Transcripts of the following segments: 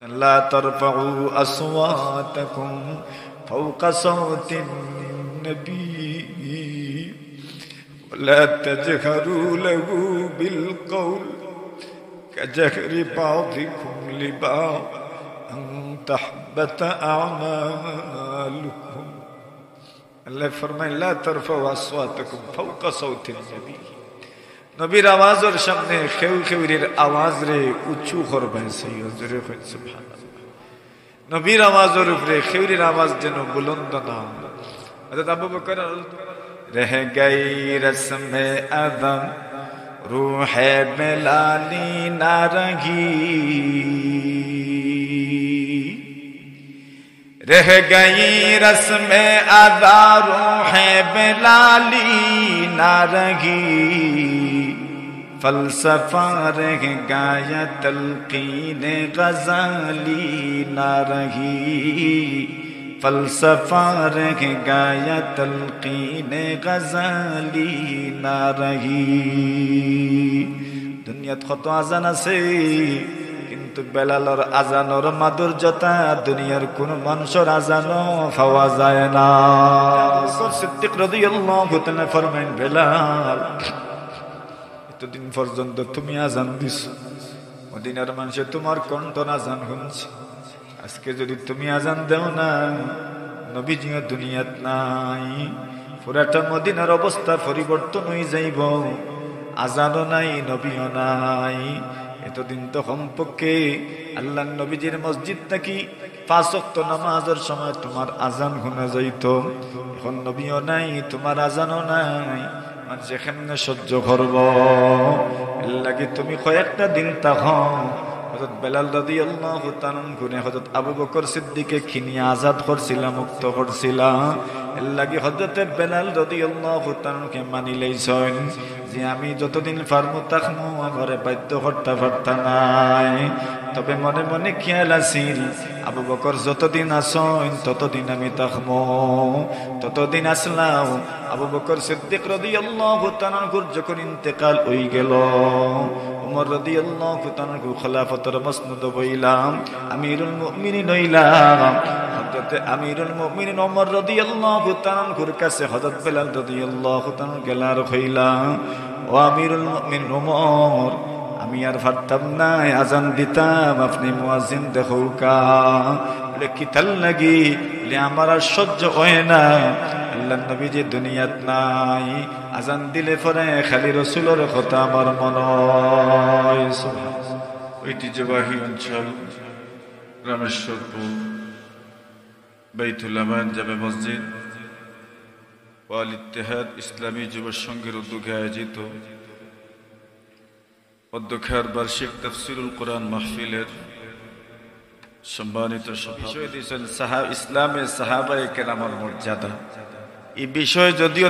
لا ترفعوا أصواتكم فوق صوت النبي ولا تجهروا له بالقول كجهر بعضكم لبعض أن تحبط أعمالكم الله فرمائے لا ترفعوا أصواتكم فوق صوت النبي নবীর আওয়াজের সামনে খেউ খেউরির আওয়াজ রে উঁচু করবেন জোরে কই সুবহানাল্লাহ নবীর আওয়াজের উপরে খেউরির আওয়াজ যেন বুলন্দ না হযরত আবু বকর রহ গই রসমে আদম রূহে বেলালি না রহি रह गई रस्म अदा रूहे बेलाली ना रही फलसफा रह गया तलकीन गजाली ना रही फलसफा रह गया तलकीन गजाली ना रही दुनिया कत आजान আছে কিন্তু বেলালের আজানের মাধুর্যতা দুনিয়ার কোন মানুষের আজানও পাওয়া যায় না। সিদ্দিক রাদিয়াল্লাহু তাআলা ফরমান বেলাল এতদিন পর্যন্ত তুমি আজান দিছো মদিনার মানুষ তোমার কণ্ঠ আজান শুনছে আজকে যদি তুমি আজান দাও না নবীজি দুনিয়াত নাই পুরাটা মদিনার অবস্থা পরিবর্তন হয়ে যাইব আজানও নাই নবীও নাই। এতদিন তো কমপক্ষে আল্লাহর নবীজির মসজিদ থেকে 5 ওয়াক্ত নামাজের সময় তোমার আজান শোনা যাইত এখন নবীও নাই তোমার আজানও নাই মানুষ কেমনে সহ্য করব এর লাগি তুমি কয়েকটা দিন থাকো। হযরত বেলাল রাদিয়াল্লাহু তাআলা গুনে হযরত আবু বকর সিদ্দিককে খিনিয়া আজাদ করছিলা মুক্ত করছিলা এর লাগি হযরত বেলাল রাদিয়াল্লাহু তাআলাকে মানি লইছেন যে আমি যতদিন ফারমু তাকমু আমারে বাধ্য করতে পারতাম নাই তবে মনে মনে খেয়াল আছিল আবু বকর যতদিন আসেন ততদিন আমি তাকমু ততদিন আসলাম। আবু বকর সিদ্দিক রাদিয়াল্লাহু তাআলা যখন ইন্তেকাল হই গেল উমর রাদিয়াল্লাহু তাআলা খলিফাতুর মসনদ বইলাম আমিরুল মুমিনিন হইলাম হযরত আমিরুল মুমিনিন ওমর রাদিয়াল্লাহু তাআলার কাছে হযরত বেলাল রাদিয়াল্লাহু তাআলা গেলার কইলা ও আমিরুল মুমিনিন ওমর আমি আর পারতাম না আজান দিতাম আপনি মুয়াজ্জিন দেখো কা বলে কি তাল লাগি বলে আমার আর সহ্য হয় না আল্লাহর নবী যে দুনিয়াত নাই আজান দিলে পরে খালি রাসূলের কথা আমার মনে হয়। ঐতিহ্যবাহী অঞ্চল রামেশ্বরপুর বাইতুল আমান জামে মসজিদ ওয়াল ইত্তেহাদ ইসলামী যুব সংঘের উদ্যোগে আয়োজিত অধ্যক্ষের বার্ষিক তাফসিরুল কোরআন মাহফিলের সম্মানিত সভাপতি দিয়েছেন ইসলামে সাহাবায়ে কেরামের মর্যাদা। এই বিষয় যদিও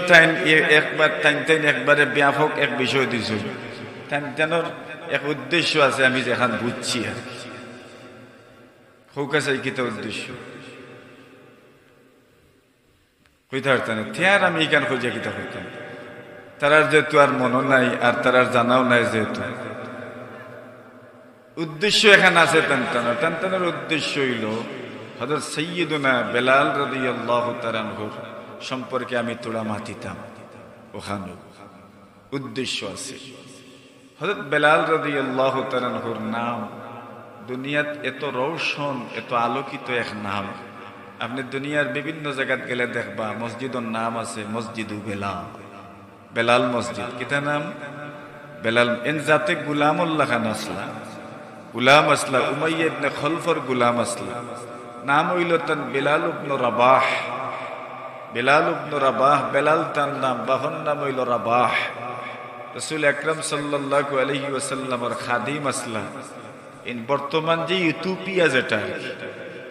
একবারে ব্যাপক এক বিষয় দিয়েছে তার এক উদ্দেশ্য আছে আমি যেখান বুঝছি আর হোক আছে কি উদ্দেশ্য কইতে পারতেন থিয়ার আমি এখান খুঁজে কিতা হইতাম তারার যেহেতু আর মনে নাই আর তারার জানাও নাই যেহেতু উদ্দেশ্য এখানে আছে টানটানের উদ্দেশ্য হইল হযরত সাইয়্যিদুনা বেলাল রাদিয়াল্লাহু তাআলা আনহুর সম্পর্কে আমি তোড়া মাতিতাম ওখানে উদ্দেশ্য আছে। হযরত বেলাল রাদিয়াল্লাহু তাআলা আনহুর নাম দুনিয়াত এত রৌশন এত আলোকিত এক নাম আপনি দুনিয়ার বিভিন্ন জায়গায় গেলে দেখবা মসজিদের নাম আছে মসজিদু বেলাল বেলাল মসজিদ কিতা নাম বেলাল এন জাতে গুলামুল্লাহ খান আসলা গুলাম আসলা উমাইয়া ইবনে খলফর গুলাম আসলা নাম হইল তান বেলাল ইবনে রাবাহ বেলাল ইবনে রাবাহ বেলাল তার নাম বাহন নাম হইল রাবাহ রাসূল আকরাম সাল্লাল্লাহু আলাইহি ওয়াসাল্লামের খাদিম আসলা ইন বর্তমান যে ইথিওপিয়া যেটা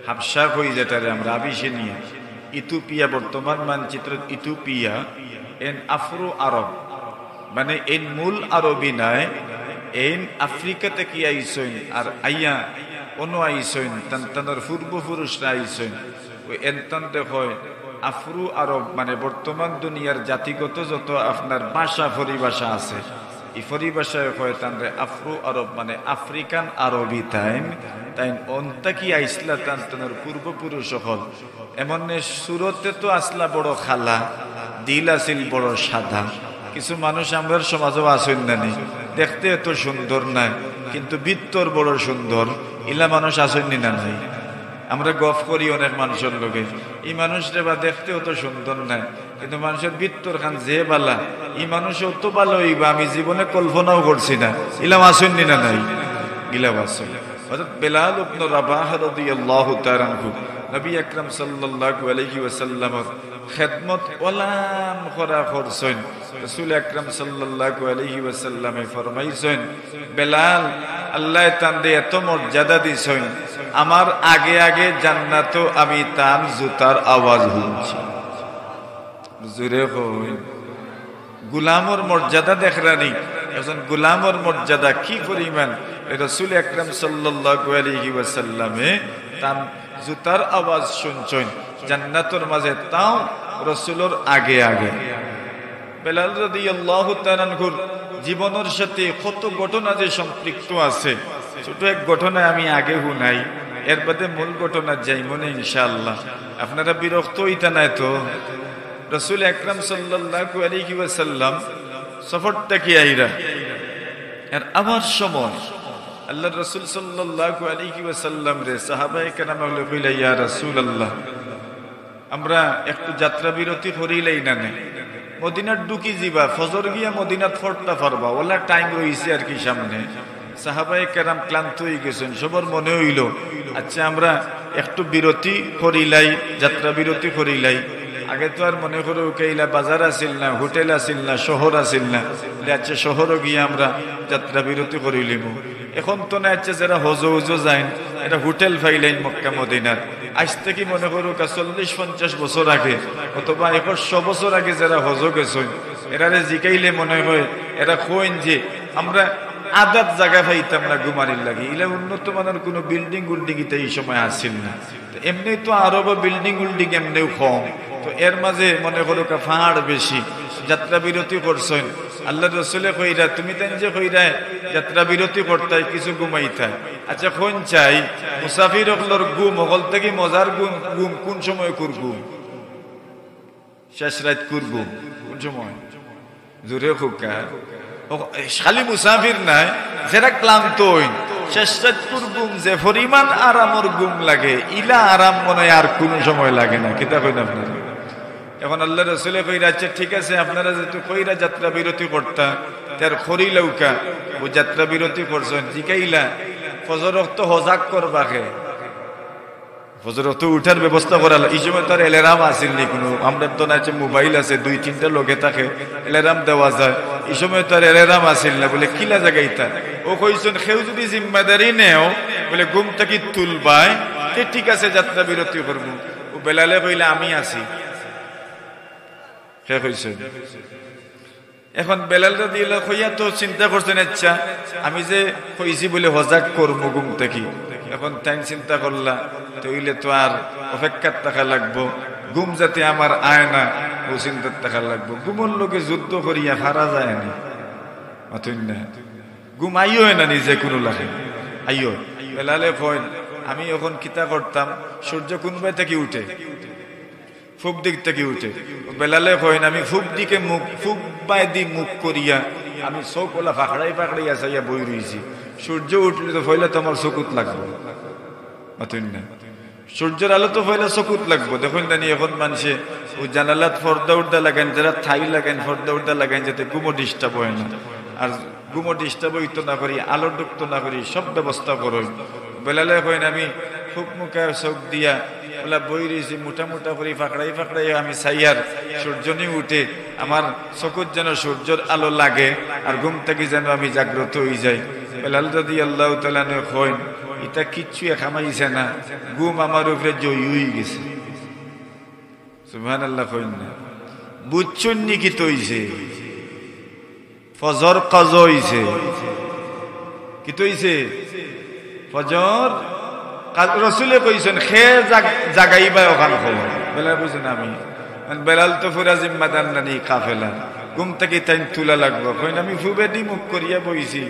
হাবশা কই যেটারে আমরা আবিসিনিয়া ইথিওপিয়া বর্তমান মানচিত্র ইথিওপিয়া এন আফ্রো আরব মানে এন মূল আরবি নাই এন আফ্রিকা থেকে আইসইন আর আইয়া অন্য আইসইন তার পূর্বপুরুষরা আইসইন ওই এনতান্তে হয় আফ্রো আরব মানে বর্তমান দুনিয়ার জাতিগত যত আপনার ভাষা পরিভাষা আছে এই পরিভাষায় কয় তানরে আফ্রো আরব মানে আফ্রিকান আরবি তাইন তাইন অন্তা কি আইসলা তান তানোর পূর্বপুরুষ হল এমন সুরতে তো আসলা বড় খালা দিল আসিল বড় সাদা কিছু মানুষ আমরার সমাজও আসেন নানি দেখতে এত সুন্দর নাই কিন্তু ভিতর বড় সুন্দর ইলা মানুষ আসেননি না নাই আমরা গফ করি অনেক মানুষের লোকে এই মানুষটা বা দেখতে অত সুন্দর নাই কিন্তু মানুষের ভিতর খান যে বালা এই মানুষ অত ভালো হইবা আমি জীবনে কল্পনাও করছি না ইলাম আসেননি না নাই ইলাম আসেন হযরত বেলাল ইবনে রাবাহ রাদিয়াল্লাহু তাআলা আনহু নবী আকরাম সাল্লাল্লাহু আলাইহি ওয়াসাল্লামের খেদমত ওলাম করা করছেন রাসূল আকরাম সাল্লাল্লাহু আলাইহি ওয়াসাল্লামে ফরমাইছেন বেলাল আল্লাহ তানদে এত মর্যাদা দিছেন আমার আগে আগে জান্নাত আমি তার জুতার আওয়াজ শুনছি জোরে কই গোলামর মর্যাদা দেখরানি একজন গোলামর মর্যাদা কি পরিমাণ রাসূল আকরাম সাল্লাল্লাহু আলাইহি ওয়াসাল্লামে তার জুতার আওয়াজ শুনছেন জান্নাতের মাঝে তাও রাসূলের আগে আগে বেলাল রাদিয়াল্লাহু তাআলা আনহুর জীবনের সাথে কত ঘটনা যে সম্পৃক্ত আছে ছোট এক ঘটনা আমি আগে শুনাই এর বাদে মূল ঘটনা যাই মনে ইনশাআল্লাহ আপনারা বিরক্ত হইতা নাই তো রাসূল আকরাম সাল্লাল্লাহু আলাইহি ওয়াসাল্লাম সফরটা কি আইরা আর আমার সময় আল্লাহর রাসূল সাল্লাল্লাহু আলাইহি ওয়াসাল্লাম রে সাহাবায়ে কেরাম বলে কইলা ইয়া রাসূলুল্লাহ আমরা একটু যাত্রা বিরতি করিলেই না নে মদিনার ঢুকি যাবা ফজর গিয়া মদিনাত ফরতা পারবা ওলা টাইম রইছে আর কি সামনে সাহাবায়ে কেরাম ক্লান্ত হয়ে গেছেন সবার মনে হইল আচ্ছা আমরা একটু বিরতি করিলাই যাত্রা বিরতি করিলাই আগে তো আর মনে করো কেইলা বাজার আসিল না হোটেল আসিল না শহর আসিল না আচ্ছা শহরও গিয়ে আমরা যাত্রা বিরতি করিলিম এখন তো না আচ্ছা যারা হজ যায় এটা হোটেল ফাইলাইন মক্কা মদিনার আজ থেকে মনে করো 40-50 বছর আগে অথবা 100 বছর আগে যারা হজ গেছেন এরারে জিকাইলে মনে হয় এরা কইন যে আমরা আদাত জায়গা পাইতাম না ঘুমারির লাগে ইলা উন্নত মানের কোনো বিল্ডিং উল্ডিং এই সময় আসিল না এমনি তো আরব বিল্ডিং উল্ডিং এমনিও কম তো এর মাঝে মনে করো পাহাড় বেশি যাত্রা বিরতি করছেন আল্লাহ রসুলে কইরা তুমি তেন যে কইরা যাত্রা বিরতি করতাই কিছু ঘুমাইতা আচ্ছা কোন চাই মুসাফির হকলর ঘুম হকল থেকে মজার ঘুম কোন সময় করবো শেষ রাত করবো কোন সময় জোরে খুকা খালি মুসাফির নাই যারা ক্লান্ত হইন শেষ রাত করবুম যে পরিমাণ আরামর ঘুম লাগে ইলা আরাম মনে আর কোন সময় লাগে না কিতা কইন আপনারা এখন আল্লাহ রসুলে কইরা আচ্ছা ঠিক আছে আপনারা যেহেতু কইরা যাত্রা বিরতি করতা তার খরি লৌকা ও যাত্রা বিরতি করছেন জিকাইলা ফজর তো হজাক করবাকে ফজর তো উঠার ব্যবস্থা করা এই সময় তার এলার্ম আসেন নি কোনো আমরা তো না মোবাইল আছে 2-3টা লোকে থাকে এলার্ম দেওয়া যায় এই সময় তার এলার্ম আসেন না বলে কিলা জায়গাইতা ও কইছেন কেউ যদি জিম্মাদারি নেও বলে ঘুম থেকে তুলবাই ঠিক আছে যাত্রা বিরতি করবো ও বেলালে কইলে আমি আছি এখন বেলাল রাদিয়াল্লাহু কইয়া তো চিন্তা করছেন আচ্ছা আমি যে কইছি বলে হজাক করব ঘুম থেকে এখন টাইম চিন্তা করলা তইলে তো আর অপেক্ষার টাকা লাগবো ঘুম যাতে আমার আয় না ও চিন্তার টাকা লাগবো ঘুমর লোকে যুদ্ধ করিয়া হারা যায় না অতই না ঘুম আইও না নিজে কোনো লাগে আইও বেলালে কইন আমি এখন কিতা করতাম সূর্য কোনবাই থেকে উঠে ফুক দিক থেকে উঠে বেলালে কইন আমি ফুক দিকে মুখ ফুক বাই দি মুখ করিয়া আমি চোখলা ফাঁকড়াই ফাঁকড়াই আসাইয়া বই রয়েছি সূর্য উঠলে তো ফইলে তোমার চকুত লাগবে অতই না সূর্যের আলো তো ফইলে চকুত লাগবো দেখুন জানি এখন মানুষে ওই জানালাত ফর্দা উর্দা লাগান যারা থাই লাগান ফর্দা উর্দা লাগান যাতে গুমো ডিস্টার্ব হয় না আর গুমো ডিস্টার্ব হইতো না করি আলো ডুবতো না করি সব ব্যবস্থা করো বেলালে কইন আমি ফুক মুখে চোখ দিয়া ওলা বই রয়েছি মোটা মোটা করে ফাঁকড়াই ফাঁকড়াই আমি চাইয়ার সূর্যনি উঠে আমার চকুত যেন সূর্যের আলো লাগে আর ঘুম থেকে যেন আমি জাগ্রত হয়ে যাই বেলাল রাদিয়াল্লাহু তাআলা কইন এটা কিচ্ছু খামাইছে না ঘুম আমার উপরে জয়ী হয়ে গেছে সুবহানাল্লাহ কইন না বুঝছুন নি কি তৈছে ফজর কাজা হইছে কি তৈছে ফজর রসুলে কইছেন খে জাগাইবা ওখান খবর বেলাল কইছেন আমি বেলাল তো পুরা জিম্মাদার নানি কাফেলা ঘুম থেকে তাই তুলা লাগবো, কইন আমি ফুবেডি মুখ করিয়া বইছি,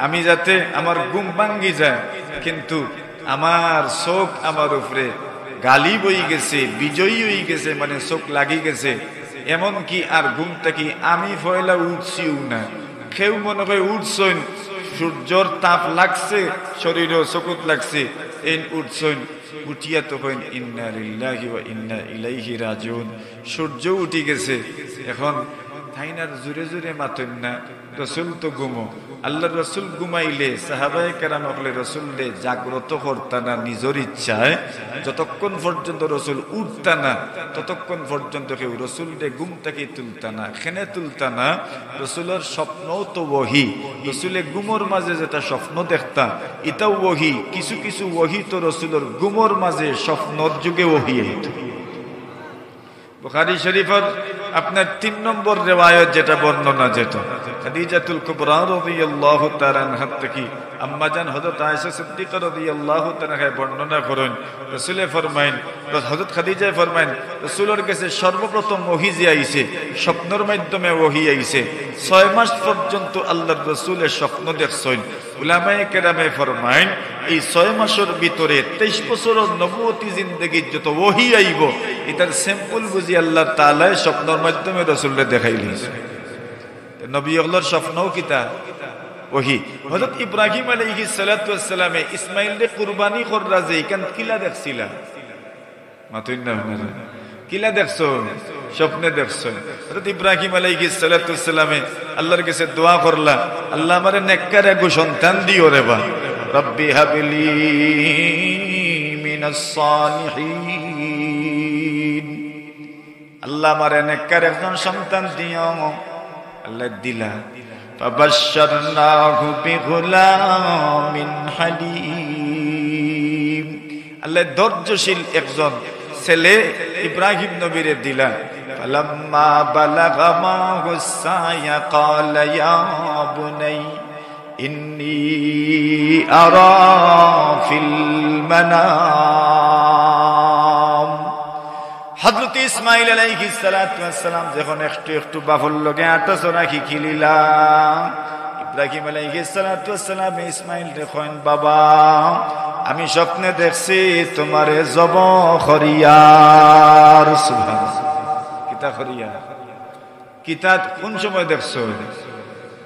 আমি যাতে আমার ঘুম ভাঙ্গি যায়, কিন্তু আমার চোখ আমার উপরে গালি বই গেছে, বিজয়ী হয়ে গেছে, মানে চোখ লাগি গেছে, এমন কি আর ঘুম থেকে আমি ফয়লা উঠছিও না, কেউ মনে করে উঠছইন, সূর্যর তাপ লাগছে শরীরেও চকুত লাগছে, এই উঠছইন, উঠিয়া তখন ইন্না লিল্লাহি ওয়া ইন্না ইলাইহি রাজিউন, সূর্য উঠি গেছে, এখন থাইনার জোরে জোরে মাতেন না, রসুল তো ঘুমো, আল্লাহর রসুল ঘুমাইলে সাহাবায়ে কেরাম হলে রসুলকে জাগ্রত করতা না নিজের ইচ্ছায়, যতক্ষণ পর্যন্ত রসুল উঠতা না ততক্ষণ পর্যন্ত কেউ রসুলকে ঘুম থেকে তুলতা না, খেনে তুলতা না। রসুলের স্বপ্নও তো ওহী, রসুলে ঘুমোর মাঝে যেটা স্বপ্ন দেখতা এটাও ওহী, কিছু কিছু ওহী তো রসুলের ঘুমোর মাঝে স্বপ্নর যুগে ওহী হইত। বুখারী শরীফের আপনার 3 নম্বর রিওয়ায়াত যেটা বর্ণনা, যেটা খাদিজাতুল কুবরা রাদিয়াল্লাহু তাআলা আনহা থেকে আম্মাজান হযরত আয়েশা সিদ্দিকা রাদিয়াল্লাহু তাআলা বর্ণনা করেন, রাসূলে ফরমায়েন, হযরত খাদিজা ফরমায়েন, রাসূলের কাছে সর্বপ্রথম ওহী যে আইছে স্বপ্নের মাধ্যমে ওহী আইছে, 6 মাস পর্যন্ত আল্লাহর রাসূলের স্বপ্ন দেখছেন। উলামায়ে কেরামে ফরমায়েন এই 6 মাসের ভিতরে 23 বছরের নবুয়তি জিন্দেগীর যত ওহী আইব এটার স্যাম্পল বুঝি আল্লাহ তাআলা স্বপ্নের মাধ্যমে রাসূলকে দেখাইলেন। নবী হলোর স্বপ্নও কিতা ওহী। হযরত ইব্রাহিম আলাইহিস সালাতু ওয়াস সালামে ইসমাঈলকে কুরবানি কররা যে ইকান কিলা দেখছিলা, মাতুন না কিলা দেখছো, স্বপ্নে দেখছো। হযরত ইব্রাহিম আলাইহিস সালাতু ওয়াস সালামে আল্লাহর কাছে দোয়া করলা, আল্লাহ আমারে নেককার এক সন্তান দিও রে বা, রব্বি হাবলি মিনাস সালিহিন, আল্লাহ আমারে নেককার একজন সন্তান দিও। আল্লাহ দিলা, ফাবাশশারনাহু বিগুলামিন হালিম, আল্লাহ ধৈর্যশীল একজন ছেলে ইব্রাহিম নবীরে দিলা। ফালাম্মা বালাগা মাহুস সায়া ক্বালা ইয়া বুনাই ইন্নী আরা ফিল মানাম, হযরত ইসমাঈল আলাইহিস সালাতু ওয়াস সালাম যখন একটু একটু বাফর লগে আটাচড়া শিখিলিলা, ইব্রাহিম আলাইহিস সালাতু ওয়াস সালাম ইসমাঈল দেখেন, বাবা আমি স্বপ্নে দেখছি তোমারে যবহ করিয়ার। সুবহানাল্লাহ, কিতা করিয়া, কিতা কোন সময় দেখছো,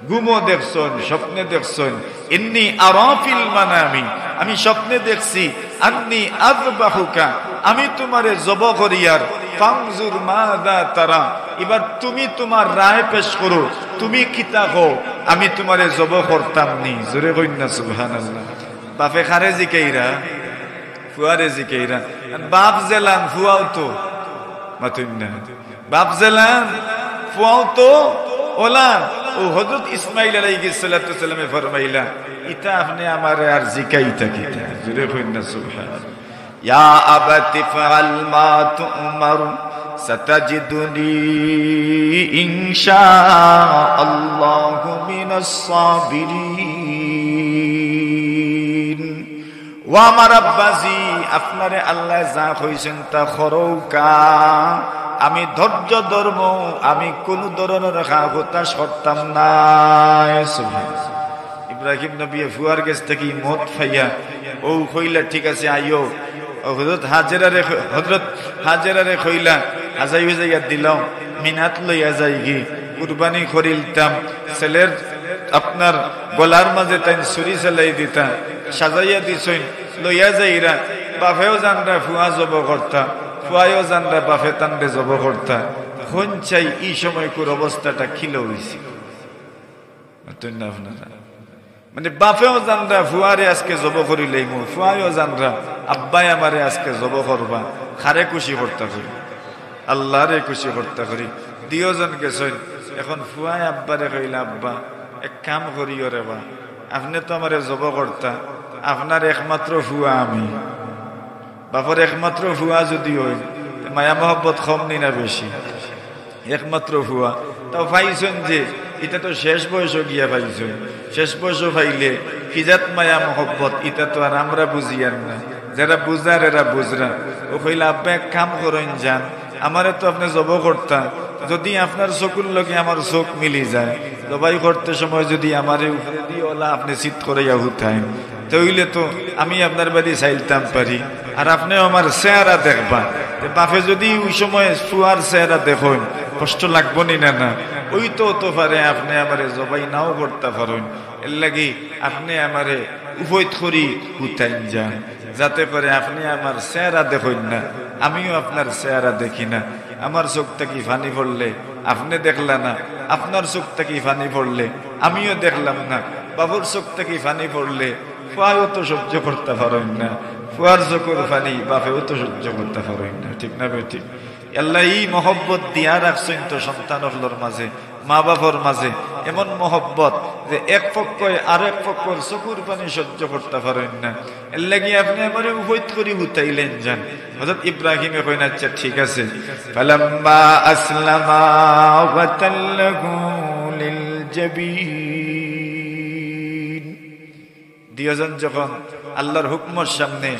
ঘুমো দেখছন, স্বপ্নে দেখছন। ইন্নী আরা ফিল মানামি, আমি স্বপ্নে দেখছি, আন্নী আযবাহুকা, আমি তোমারে যবহ করিয়ার। ফানজুর মাযা তারা, এবার তুমি তোমার রায় পেশ করো, তুমি কিতা কও, আমি তোমারে যবহ করতাম নি। জোরে কইন না সুবহানাল্লাহ। বাপে খারে জিকাইরা, ফুয়ারে জিকাইরা, বাপ জেলান ফুয়াও তো মাতুন না, বাপ জেলান ফুয়াও তো ওলা। ও হযরত ইসমাঈল আলাইহিস সালাতু ওয়াস সালামে ফরমাইলা, ইতা আপনি আমারে আর জিকাইতা কিতা। জোরে কইন না সুবহানাল্লাহ। ইয়া আবাতি ফাআল মা তুমার সাতাজিদুনি ইনশাআল্লাহু মিনাস সাবিরিন। ও আমার আব্বাজি, আপনারে আল্লাহ যা কইছেন তা করৌকা, আমি ধৈর্য ধর্ম, আমি কোন ধরনের হতাশ করতাম না। সুবহানাল্লাহ। ইব্রাহিম নবী ফুয়ার কাছ থেকে মত ফাইয়া ও কইলা, ঠিক আছে আইও। হযরত হাজেরারে কইলা, আজাই যাইয়া দিলাম, মিনাত লইয়া যাই গি, কুরবানি করিলতাম, ছেলের আপনার গলার মাঝে তাই ছুরি চালাই দিতা, সাজাইয়া দিছইন, লইয়া যাইরা। বাপেও জানরা ফুয়া জব করতা, ফুয়াও জানরা বাপে তান্ডে জব করতা। হন চাই এই সময়কুর অবস্থাটা খিলে হয়েছিল, মানে বাপেও জানরা ফুয়ারে আজকে জব করিলেই মু, ফুয়াও জানরা আব্বাই আমারে আজকে জব করবা, খারে খুশি করতা করি, আল্লাহরে খুশি করতা করি। দুজন গেছেন, এখন ফুয়াই আব্বারে কইলা, আব্বা এক কাম করিও রে বা, আপনি তো আমারে জব করতা, আপনার একমাত্র ফুয়া আমি, বাপর একমাত্র ফুয়া যদি হয় মায়া মহব্বত কম নি না বেশি, একমাত্র ফুয়া তাও পাইছেন যে এটা তো শেষ বয়সও গিয়া পাইছেন, শেষ বয়সও পাইলে কিজাত মায়া মহব্বত, এটা তো আর আমরা বুঝিয়ার না, যারা বুঝার এরা বুঝরা। ও কইলা, আব্বা এক কাম করেন যান, আমারে তো আপনি জব করতা, যদি আপনার চকুর লগে আমার চোখ মিলি যায়, জবাই করতে সময় যদি আমার উপরে দিয়ে ওলা আপনি চিৎ করে উঠায়, তাইলে তো আমি আপনার বাড়ি চাইতাম পারি, আর আপনিও আমার চেহারা দেখবা। বাপে যদি ওই সময় ফুয়ার চেহারা দেখুন, কষ্ট লাগবো নি না? না, ওই তো পারে আপনি আমারে জবাই নাও করতে পারেন। এর লাগি আপনি আমারে উভয় করি উঠাইন যান, যাতে করে আপনি আমার চেহারা দেখুন না, আমিও আপনার চেহারা দেখি না। আমার চোখটা কি ফানি পড়লে আপনি দেখলা না, আপনার চোখটা কি ফানি পড়লে আমিও দেখলাম না, বাবুর চোখটা কি ফানি পড়লে ফুয়াও তো সহ্য করতে পারেন না, ফুয়ার চোখের ফানি বাপেও তো সহ্য করতে পারেন না। ঠিক না বে ঠিক? আল্লাহ এই মহব্বত দিয়া রাখছেন তো সন্তান হলোর মাঝে, মা বাবার মাঝে, এমন মহব্বত যে এক পক্ষ আর এক পক্ষর চকুর পানি সহ্য করতে পারেন না। এর লাগি আপনি আমার উভৈত করি উঠাইলেন যান। হযরত ইব্রাহিমে কইন আচ্ছা ঠিক আছে, ফালাম্মা আসলামা ওয়া তাল্লাহু লিল জাবিন, দুইজন যখন আল্লাহর হুকমের সামনে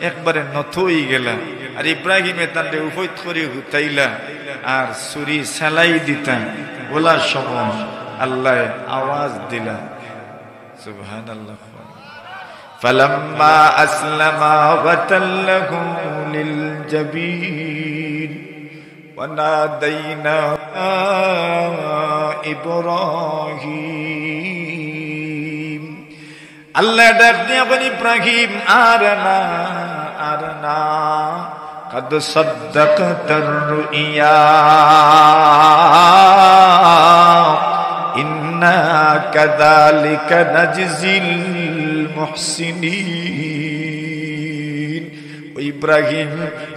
একবারে নত হয়ে গেলা, আর ইব্রাহিমে তান্ডে উভৈত করি উঠাইলা আর ছুরি সেলাই দিতা, বলার সময় আল্লাহ আওয়াজ দিলা, সুবহানাল্লাহ, ফালাম্মা আসলামা ওয়া তাল্লাহু লিল জাবিন ওয়া নাদাইনা ইব্রাহিম। আল্লাহ ডাক দিয়া বলি ইব্রাহিম আরনা আরনা قد صدقت الرؤيا إنا كذلك نجزي المحسنين। ইব্রাহিম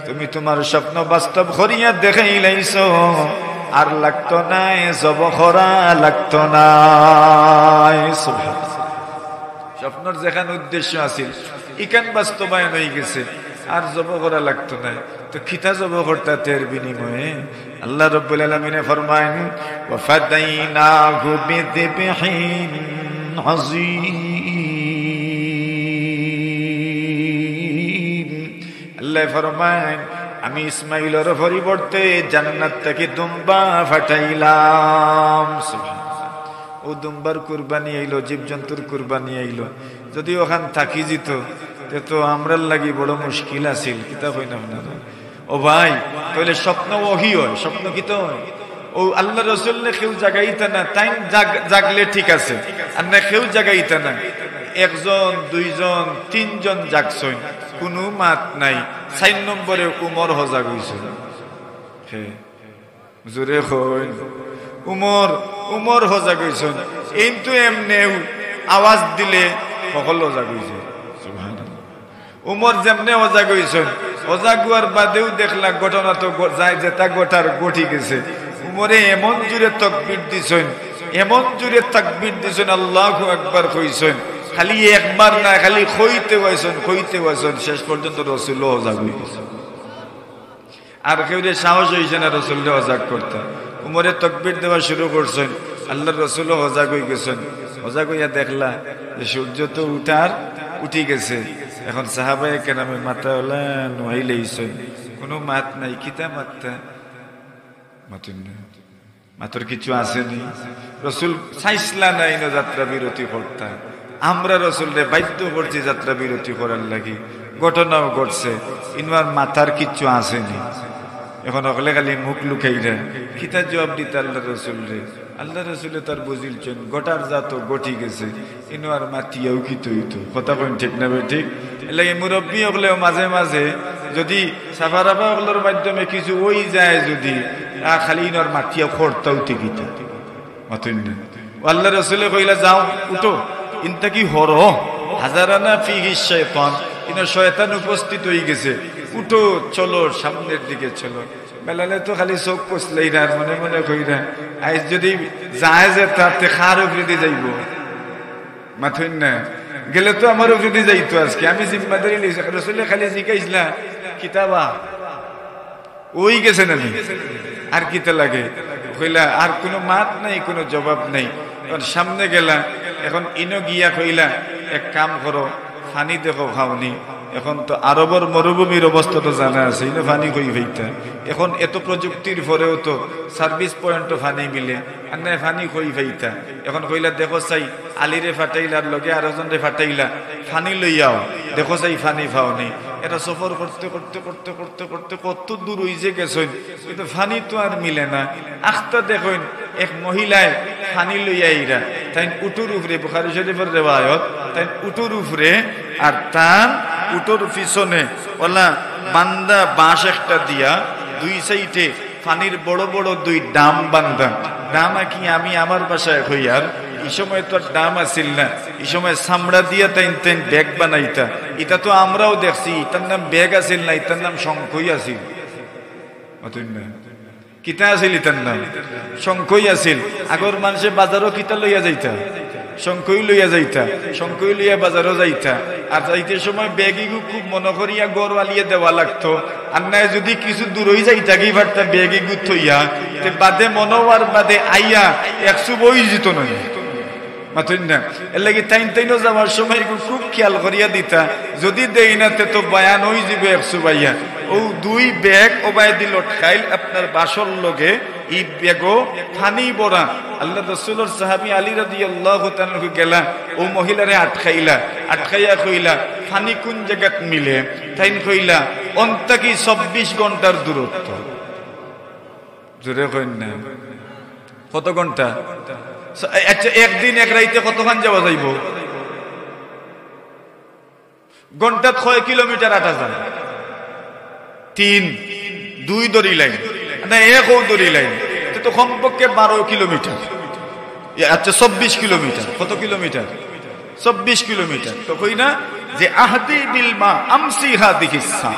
তুমি তোমার স্বপ্ন বাস্তব করিয়া দেখাইলাইছো, আর লাগতো না জব করা, লাগতো না। স্বপ্নর যেখানে উদ্দেশ্য আছিল ইখান বাস্তবায়ন হয়ে গেছে, আর জব করা লাগতো না। তো খিতা জব করতে তের বিনিময়ে আল্লাহ রাব্বুল আলামিন ফরমায়েন ওয়া ফাদাইনাহু বিযিবহিন আযীম। আল্লাহ ফরমায়েন আমি ইসমাইলের পরিবর্তে জান্নাত থেকে দুম্বা পাঠাইলাম। ও দুম্বার কুরবানি আইলো, জীবজন্তুর কুরবানি আইলো। যদি ওখান থাকি যেত তো আমরার লাগি বড় মুশকিল আছিল। কিতাব হয় না আপনারা ও ভাই, তাহলে স্বপ্ন ওহি হয়, স্বপ্ন কিতা হয়। ও আল্লাহ রাসূলকে কেউ জাগাইতা না, তাই জাগলে ঠিক আছে, আর না কেউ জাগাইতা না। একজন দুইজন তিনজন জাগছই, কোনো মাত নাই। ৪ নম্বরে উমর হজা গইছে, জোরে কই উমর উমর হজা গইছেন। কিন্তু এমনি আওয়াজ দিলে সকল হজা গইছে। উমর যেমনে হজা গইছেন, হজা গুয়ার বাদেও দেখলা ঘটনা তো যায় যেটা গোটার গঠি গেছে। উমরে এমন জোরে তাকবীর দিছেন, এমন জোরে তাকবীর দিছেন, আল্লাহু আকবার কইছেন। খালি একবার না, খালি কইতে হইছেন, শেষ পর্যন্ত রাসূল হজা গইছে। আর কেউ সাহস হইছে না রাসূলকে হজা করতে। উমরে তাকবীর দেওয়া শুরু করছেন, আল্লাহর রাসূল হজা কই গেছেন। হজা কইয়া দেখলা যে সূর্য তো উঠি গেছে। এখন সাহাবায়ে কেরামে মাথা ওলা নোয়াইলেইছেন, কোনো মাত নাই। কিতা মাত্তা মাতুন না, মাতর কিছু আসেনি। রাসূল চাইছিলা নাই না যাত্রা বিরতি করতা, আমরা রাসূলরে বাধ্য করছি যাত্রা বিরতি করার লাগি। ঘটনাও ঘটছে, ইনবার মাথার কিচ্ছু আসেনি। এখন অকলে খালি মুখ লুকাইরা কিতা জবাব দিতে আল্লাহ রসুল রে। আল্লাহ রসুলে তার বুঝিলছেন গোটার জাত গঠি গেছে, ইনো আর মাতিয়াও কি তৈতো। কথা কইন ঠিক না ভাই? ঠিক। এর লাগে মুরব্বী হলেও মাঝে মাঝে যদি সাফারাফা হলোর মাধ্যমে কিছু ওই যায়, যদি খালি ইনোর মাতিয়া খরতাও টিকিতা মাতুন না। আল্লাহ রসুলে কইলা যাও উঠো, ইনটা কি হর হাজারানা ফিহি শাইতান, ইনো শয়তান উপস্থিত হয়ে গেছে, উঠো চলো সামনের দিকে চলো। বেলালে তো খালি চোখ কষলেই না, মনে মনে কইরা আজ যদি যায় যে তাতে খার উপরে যাইব মাথুন না, গেলে তো আমার উপরে যাইতো। আজকে আমি জিম্মাদারি লইছি। রসুলে খালি জিজ্ঞাসলা কিতাবা ওই গেছে নাকি, আর কিতা লাগে কইলা। আর কোনো মাত নাই, কোনো জবাব নাই। সামনে গেলা, এখন ইনো গিয়া কইলা এক কাম করো, ফানি দেখো খাওনি। এখন তো আরবের মরুভূমির অবস্থা তো জানা আছে, এটা পানি কই ভাইতা। এখন এত প্রযুক্তির পরেও তো সার্ভিস পয়েন্টও পানি মিলে, আর না পানি কই ভাইতা। এখন কইলা দেখো চাই আলিরে ফাটাইলার লগে আরেকজন রে ফাটাইলা পানি লইয়াও, দেখো চাই পানি পাও নেই। এটা সফর করতে করতে করতে করতে করতে কত দূর হইছে গেছেন, কিন্তু পানি তো আর মিলে না। আখতা দেখেন এক মহিলায় পানি লইয়া ইরা, তাই উটুর উপরে, বুখারী শরীফের রিওয়ায়াত, তাই উটুর উপরে আর তার উটুর পিছনে ওলা বান্দা বাঁশ একটা দিয়া দুই সাইডে পানির বড় বড় দুই ডাম বান্ধা। ডাম কি আমি আমার বাসায় হইয়ার এই সময় তো ডাম আসিল না, এই সময় চামড়া দিয়া তাই তাই ব্যাগ বানাইতা। এটা তো আমরাও দেখছি, এটার নাম ব্যাগ আসিল না, এটার নাম শঙ্খই আসিল। কিতা আসিল এটার নাম? শঙ্খই আসিল। আগর মানুষে বাজারও কিতা লইয়া যাইতা, শঙ্খই লইয়া যাইতা, শঙ্খই লইয়া বাজারও যাইতা। আর যাইতে সময় ব্যাগিগু খুব মনে করিয়া গড় আলিয়ে দেওয়া লাগতো। আর নাই যদি কিছু দূর হয়ে যাইতা কি পারতা ব্যাগিগু থইয়া বাদে মনোবার বাদে আইয়া 100 বই যেত নয় মাথুন না। এর লাগি টাইম টাইনও যাওয়ার সময় খুব খেয়াল করিয়া দিতা, যদি দেই না তে তো বয়ান হয়ে যাবে 100 বাইয়া। ও দুই ব্যাগ ওবায় দিল খাইল আপনার বাসর লগে, এই ব্যাগও পানি ভরা। আল্লাহ রাসূলের সাহাবী আলী রাদিয়াল্লাহু তাআলা গেলা, ও মহিলারে আটকাইলা, আটকাইয়া কইলা পানি কোন জায়গাত মিলে? তাইন কইলা অন্তকি 24 ঘন্টার দূরত্ব। জোরে কইন না, কত ঘন্টা? আচ্ছা একদিন এক রাইতে কতক্ষণ যাওয়া যাইব? ঘন্টাত 6 কিলোমিটার আটা যায়। 3 2 দড়ি লাইন না 1 দড়ি লাইন, তো কমপক্ষে 12 কিলোমিটার। আচ্ছা 24 কিলোমিটার। কত কিলোমিটার? 24 কিলোমিটার। তো কই না যে আহদি বিল মা আমসি হাদিহিসা,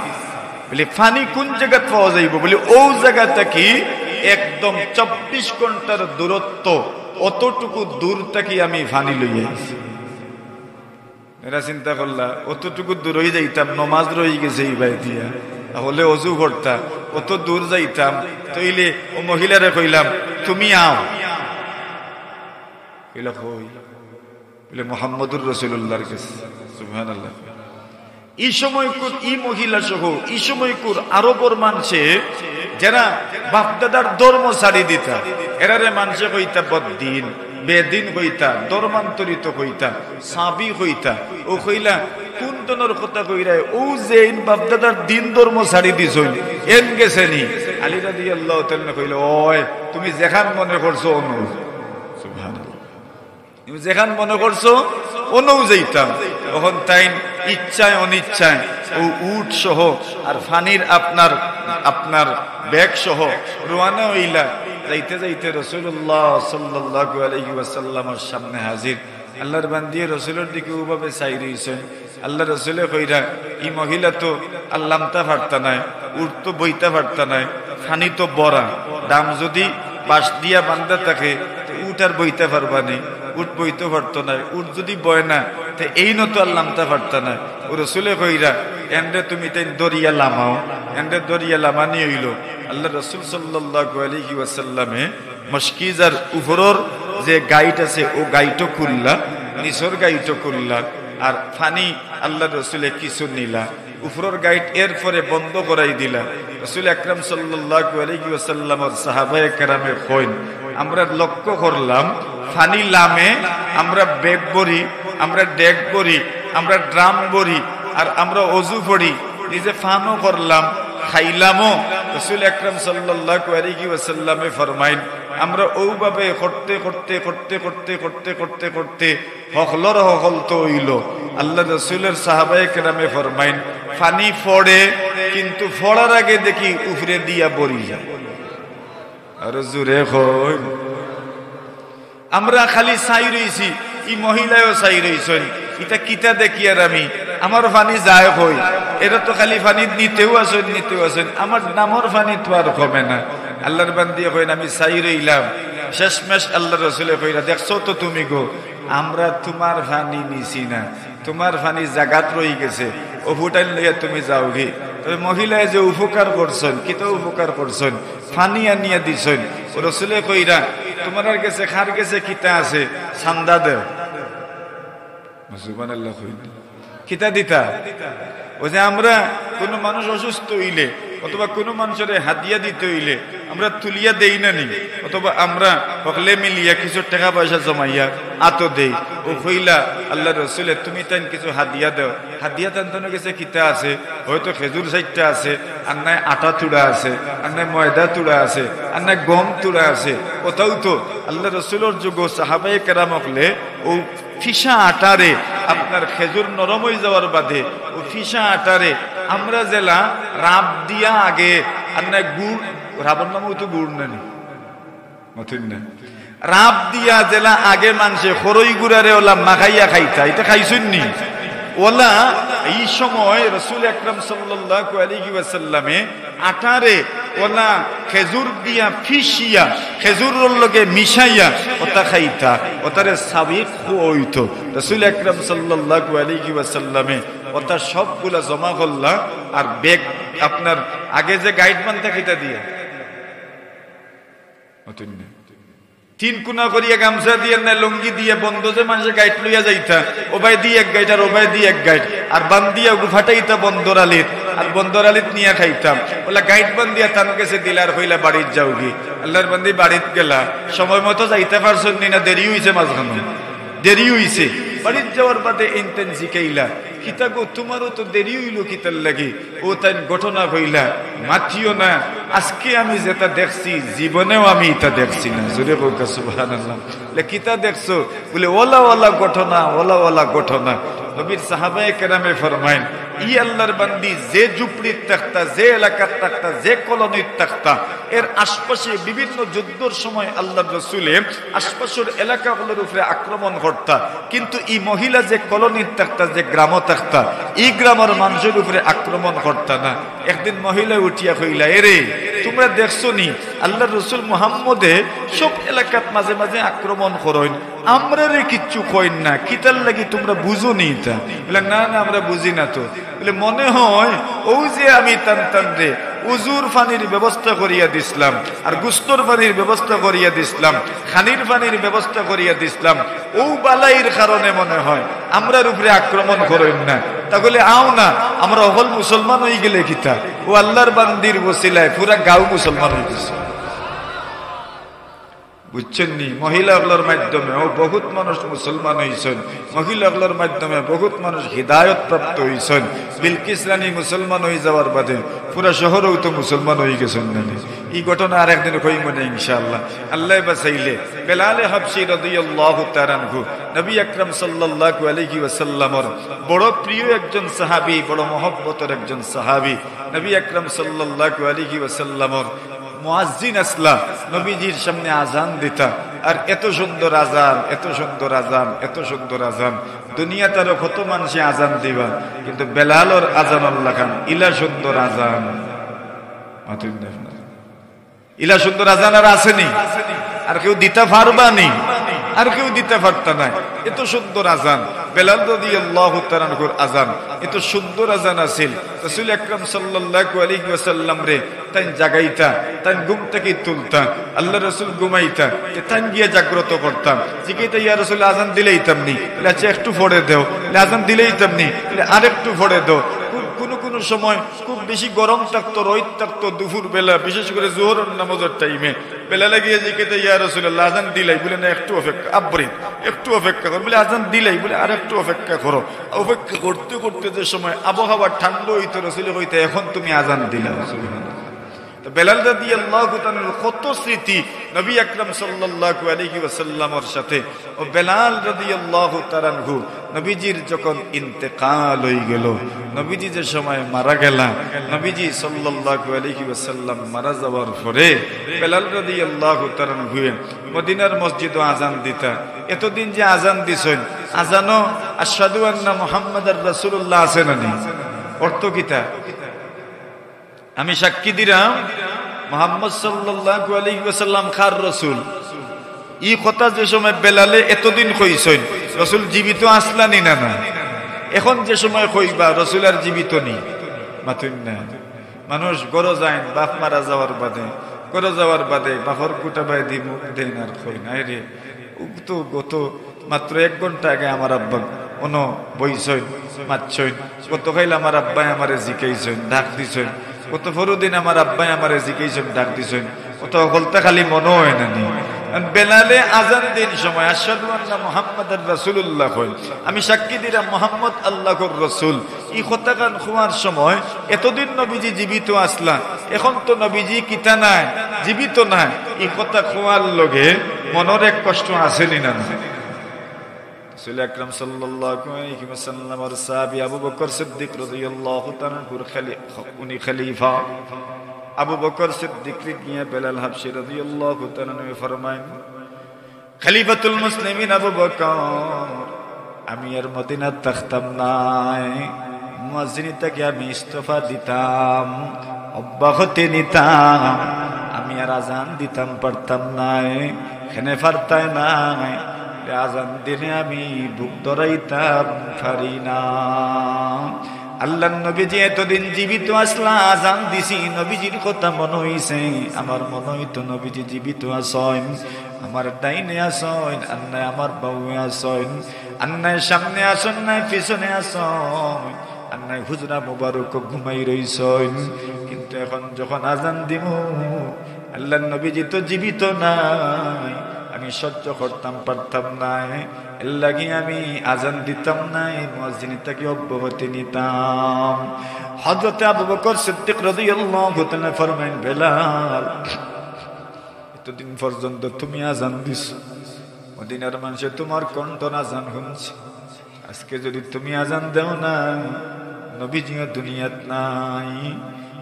বলে পানি কোন জায়গা পাওয়া যাইব? বলে ও জায়গাটা কি একদম 24 ঘন্টার দূরত্ব, অতটুকু দূর থেকে আমি পানি লইয়া আইছি। এরা চিন্তা করলা অতটুকু দূর হয়ে যাইতাম, নমাজ রয়ে গেছে এই বাই দিয়া, তাহলে অজু করতাম, অত দূর যাইতাম। তইলে ও মহিলারে কইলাম তুমি আও, কইলা কই? বলে মুহাম্মদুর রাসূলুল্লাহর কাছে। সুবহানাল্লাহ। এই সময় এই মহিলা সহ এই সময় আরবর মানুষে যারা বাপদাদার ধর্ম ছাড়ি দিতা, এরারে মানুষে কইতা বদ্দিন, বেদিন কইতা, ধর্মান্তরিত কইতা, সাবি কইতা। ও কইলা কোন দনের কথা কইরা? ও যে বাপদাদার দিন ধর্ম ছাড়ি দিছইল এন গেছে নি। আলী রাদিয়াল্লাহু তাআলা কইল ওই তুমি যেখান মনে করছো অনু। সুবহানাল্লাহ। তুমি যেখান মনে করছো অনু যাইতাম। তখন তাই ইচ্ছায় অনিচ্ছায় ও উট সহ আর ফানির আপনার আপনার ব্যাগ সহ রওনা হইলা। যাইতে যাইতে রাসূলুল্লাহ সাল্লাল্লাহু আলাইহি ওয়াসাল্লামের সামনে হাজির। আল্লাহর বান্দি রাসূলের দিকে ওভাবে চাই রইছেন। আল্লাহ রাসূলে কইরা এই মহিলা তো আল্লামতা পারতা নাই, উট তো বইতা পারতা নাই, ফানি তো বড়া, দাম যদি পাশ দিয়া বান্ধা থাকে উট আর বইতে পারবা নেই, উট বইতে পারতো না। উট যদি বয় না তো এই নত আল্লামতা পারতা না। ও রাসূলে কইরা এন্ডে তুমি তাই দরিয়া লামাও, এন্ডে দরিয়া লামানি হইল। আল্লাহ রাসূল সাল্লাল্লাহু আলাইহি ওয়াসাল্লামে মশকিজার উপরের যে গাইট আছে ও গাইটও খুললা, নিচের গাইটও খুললা, আর ফানি আল্লাহ রাসূলে কিছু নিলা, উপরের গাইট এরপরে বন্ধ করাই দিলা। রাসূল আকরাম সাল্লাল্লাহু আলাইহি ওয়াসাল্লামের সাহাবায়ে কেরামে কইন আমরা লক্ষ্য করলাম ফানি লামে আমরা ব্যাগ ভরি, আমরা ডেক ভরি, আমরা ড্রাম ভরি, আর আমরা অজু পড়ি, নিজে ফানও করলাম, খাইলামও। রাসূল আকরাম সাল্লাল্লাহু আলাইহি ওয়াসাল্লামে ফরমাইন আমরা ওভাবে করতে করতে করতে করতে করতে করতে করতে হকলর হকল তো হইল। আল্লাহ রাসূলের সাহাবায়ে কেরামে ফরমাইন পানি পড়ে, কিন্তু পড়ার আগে দেখি উপরে দিয়া বরি যায়। আর জোরে কই আমরা খালি চাই রইছি, এই মহিলায়ও চাই রইছেন। এটা কিতা দেখি আর আমি আমার পানি যায় কই, এরা তো খালি পানি নিতেও আসেন নিতেও আসেন, আমার নামর পানি তো আর কমে না। আল্লাহর বান্দি কইন আমি চাই রইলাম, শেষমেশ আল্লাহ রাসূলে কইরা দেখছো তো তুমি গো আমরা তোমার পানি নিছি না, তোমার পানি জাগাত রই গেছে, ও ফুটাইল লইয়া তুমি যাও গে। তবে মহিলায় যে উপকার করছেন, কিতা উপকার করছেন, পানি আনিয়া দিছেন। ও রাসূলে কইরা তোমার কাছে খার গেছে কিতা আছে চান্দা দেও। সুবহানাল্লাহ। কইন কিতা দিতা? ওই যে আমরা কোনো মানুষ অসুস্থ হইলে অথবা কোনো মানুষের হাদিয়া দিতে হইলে আমরা তুলিয়া দেই না নি, অথবা আমরা সকলে মিলিয়া কিছু টাকা পয়সা জমাইয়া আতো দেই। ও হইলা আল্লাহ রসুলে তুমি তাই কিছু হাদিয়া দাও। হাদিয়া তান গেছে কিতা আছে, হয়তো খেজুর 4টা আছে, আর নাই আটা তুড়া আছে, আর নাই ময়দা তুড়া আছে, আর নাই গম তুড়া আছে। কোথাও তো আল্লাহ রসুলের যুগ সাহাবায়ে কেরাম হলে ও ফিসা আটারে আপনার খেজুর নরম হয়ে যাওয়ার বাদে ও ফিসা আটারে আমরা জেলা রাব দিয়া আগে, আর নাই গুড়, রাবণ নামও তো গুড় নানি মতন না, রাব দিয়া জেলা আগে মানুষে খরই গুড়ারে ওলা মাখাইয়া খাইতা, এটা খাইছুন নি ওলা। এই সময় রসুল আকরাম সাল্লাল্লাহু আলাইহি ওয়াসাল্লামে আটারে ওলা খেজুর দিয়া ফিসিয়া খেজুরের লগে মিশাইয়া ওটা খাইতা, ওটারে সাবিক হইতো। রসুল আকরাম সাল্লাল্লাহু আলাইহি ওয়াসাল্লামে ওটা সবগুলা জমা করলা আর বেগ আপনার আগে যে গাইড বানতা খিতা দিয়া তিন কোনা করিয়া গামছা দিয়ে না লুঙ্গি দিয়ে বন্ধ যে মানুষের গাইড লইয়া যাইতা, ওবাই দিয়ে এক গাইড আর ওবাই দিয়ে এক গাইড আর বান্দিয়া ফাটাইতা বন্দর আলিত, আর বন্দর আলিত নিয়ে খাইতাম। বলে গাইড বান্দিয়া তান কাছে দিলার হইলা বাড়ির যাও গি। আল্লাহর বান্দি বাড়িত গেলা, সময় মতো যাইতে পারছেন নি না দেরি হইছে, মাঝখানে দেরি হইছে। বাড়ির যাওয়ার বাদে ইনতেন শিখাইলা কিতা গো তোমারও তো দেরি হইল কিতার লাগি। ও তাই ঘটনা কইলা মাথিও না, আজকে আমি যেটা দেখছি জীবনেও আমি এটা দেখছি না। জোরে বলকা সুবহানাল্লাহ। কিতা দেখছো? বলে ওলা ওলা ঘটনা, ওলা ওলা ঘটনা। নবীর সাহাবায়ে কেরামে ফরমাইন, ই আল্লাহর বান্দি যে ঝুপড়ির থাকতা, যে এলাকার থাকতা, যে কলোনির থাকতা, এর আশপাশে বিভিন্ন যুদ্ধের সময় আল্লাহর রাসূলে আশপাশের এলাকাগুলোর উপরে আক্রমণ করতা, কিন্তু এই মহিলা যে কলোনির থাকতা, যে গ্রাম থাকতা, এই গ্রামের মানুষের উপরে আক্রমণ করতা না। একদিন মহিলা উঠিয়া কইলা, এরে তোমরা দেখছো নি আল্লাহর রাসূল মুহাম্মদে সব এলাকাত মাঝে মাঝে আক্রমণ করেন, আমরা রে কিচ্ছু কইন না, কিতার লাগি তোমরা বুঝো নি? তা বলে না না আমরা বুঝি না তো। বলে মনে হয় ও যে আমি টান রে উজুর পানির ব্যবস্থা করিয়া দিছিলাম, আর গুস্তর পানির ব্যবস্থা করিয়া দিছিলাম, খানির পানির ব্যবস্থা করিয়া দিছিলাম, ও বালাইর কারণে মনে হয় আমরার উপরে আক্রমণ করেন না। তাহলে আও না আমরা অকল মুসলমান হয়ে গেলে কিতা, ও আল্লাহর বান্দির ওসিলায় পুরা গাঁও মুসলমান হয়ে গেছে। বুঝছেন নি? মহিলাগুলোর মাধ্যমে ও বহুত মানুষ মুসলমান হয়েছেন, মহিলাগুলোর মাধ্যমে বহুত মানুষ হিদায়ত প্রাপ্ত হয়েছেন। বিলকিস রানী মুসলমান হয়ে যাওয়ার বাদে পুরা শহরেও তো মুসলমান হয়ে গেছেন না। এই ঘটনা আর একদিন কইব না ইনশাআল্লাহ, আল্লাহ বাঁচাইলে। বেলালে হাবশী রাদিয়াল্লাহু তাআলা আনহু নবী আকরাম সাল্লাল্লাহু আলাইহি ওয়াসাল্লামের বড় প্রিয় একজন সাহাবী, বড় মহব্বতের একজন সাহাবী। নবী আকরাম সাল্লাল্লাহু আলাইহি ওয়াসাল্লামের মুয়াজ্জিন আসলা নবীজির সামনে আজান দিতা, আর এত সুন্দর আজান, এত সুন্দর আজান, এত সুন্দর আজান। দুনিয়া তারও কত মানুষে আজান দিবা, কিন্তু বেলালর আজান আল্লাহ খান ইলা সুন্দর আজান। ইলা সুন্দর আজান আর আসেনি, আর কেউ দিতে পারবা নি, আর কেউ দিতে পারতা না। এত সুন্দর আজান বেলাল রাদিয়াল্লাহু তাআলা আনহুর আজান, এত সুন্দর আজান আছিল। রাসূল আকরাম সাল্লাল্লাহু আলাইহি ওয়াসাল্লাম রে তাই জাগাইতা, তাই ঘুম থেকে তুলতা, আল্লাহ রাসূল ঘুমাইতা, তাই গিয়ে জাগ্রত করতাম। জিগাইতা, ইয়া রাসূল আজান দিলেইতাম নি, আচ্ছা একটু পড়ে দাও। আজান দিলেইতাম নি, আরেকটু পড়ে দাও। কোন সময় খুব বেশি গরম থাকতো, রোদ থাকতো দুপুর বেলা, বিশেষ করে জোহরের নামাজের টাইমে। বেলা লাগিয়ে জিজ্ঞেস, ইয়া রাসূলুল্লাহ আজান দিলাই? বলে না, একটু অপেক্ষা, আব্রিদ, একটু অপেক্ষা কর। বলে আজান দিলাই? বলে আর একটু অপেক্ষা করো। অপেক্ষা করতে করতে যে সময় আবহাওয়া ঠান্ডা হইতো, রাসূল কইতে এখন তুমি আজান দিলা। বেলাল রাদিয়াল্লাহু তাআলা কত স্মৃতি নবী আকরাম সাল্লাল্লাহু আলাইহি ওয়াসাল্লামের সাথে। ও বেলাল রাদিয়াল্লাহু তাআলা আনহু নবীজির যখন ইন্তেকাল হয়ে গেল, নবীজি যে সময় মারা গেল, নবীজি সাল্লাল্লাহু আলাইহি ওয়াসাল্লাম মারা যাওয়ার পরে বেলাল রাদিয়াল্লাহু তাআলা আনহু মদিনার মসজিদে আজান দিতা। এতদিন যে আজান দিছেন, আজানো আশহাদু আন্না মুহাম্মাদার রাসূলুল্লাহ আছে না নি? অর্থ কিতা? আমি সাক্ষী দিলাম মুহাম্মদ সাল্লাল্লাহু আলাইহি ওয়াসাল্লাম খার রাসূল। এই কথা যে সময় বেলালে এতদিন কইছেন, রাসূল জীবিত আসলানি না না। এখন যে সময় কইবা রাসূল আর জীবিত নি, মাতুন না। মানুষ গরো যায় বাপ মারা যাওয়ার বাদে, গরো যাওয়ার বাদে বাপর কুটা বাই দি মুখ দেন আর কই না রে। তো গত মাত্র 1 ঘন্টা আগে আমার আব্বা অনো বইছইন মাতছইন কত খাইলে আমার আব্বাই আমারে জিকাইছেন ডাক দিছেন কত ফরুদিন আমার আব্বাই আমারে জিকাইছেন ডাক দিছেন কত বলতে খালি মনে হয় না নি বেলালে আজান দিন সময় আশহাদু আন্না মুহাম্মাদার রাসূলুল্লাহ কই আমি সাক্ষী দিলাম মুহাম্মদ আল্লাহর রাসূল এই কথা গান খোয়ার সময় এতদিন নবীজি জীবিত আসলা এখন তো নবীজি কিতা নাই জীবিত নাই এই কথা খোয়ার লগে মনের এক কষ্ট আসেনি না রাসূল আকরাম সাল্লাল্লাহু আলাইহি ওয়াসাল্লাম আর সাহাবী আবু বকর সিদ্দিক রাদিয়াল্লাহু তাআলা উনি খলিফা আবু বকর সিদ্দিক গিয়ে বেলাল হাবশী রাদিয়াল্লাহু তাআলা ফরমায় খলিফাতুল মুসলিমিন আবু বকর আমি আর মদিনা থাকতাম নাই মুয়াজ্জিনটাকে আমি ইস্তফা দিতাম অব্যাহতি নিতাম আমি আর আজান দিতাম পারতাম নাই এখানে পারতাই নাই আজান দিনে আমি বুক ধরাইতাম পারি না আল্লাহর নবীজি এতদিন জীবিত আসলা আজান দিছি নবীজির কথা মনে হইছে আমার মনে হইতো নবীজি জীবিত আসেন আমার ডাইনে আসেন আর নাই আমার বাউয়ে আসেন আর নাই সামনে আসেন নাই পিছনে আসেন আর নাই হুজরা মুবারক ঘুমাই রইছেন কিন্তু এখন যখন আজান দিব আল্লাহর নবীজি তো জীবিত নাই আমি সহ্য করতাম পারতাম নাই এর লাগি আমি আজান দিতাম নাই মুয়াজ্জিনটাকে অব্যাহতি নিতাম হযরত আবু বকর সিদ্দিক রাদিয়াল্লাহু তাআলা ফরমায়েন বেলাল এতদিন পর্যন্ত তুমি আজান দিছো মদিনার মানুষ তোমার কণ্ঠ আজান শুনছে আজকে যদি তুমি আজান দাও না নবীজিও দুনিয়াত নাই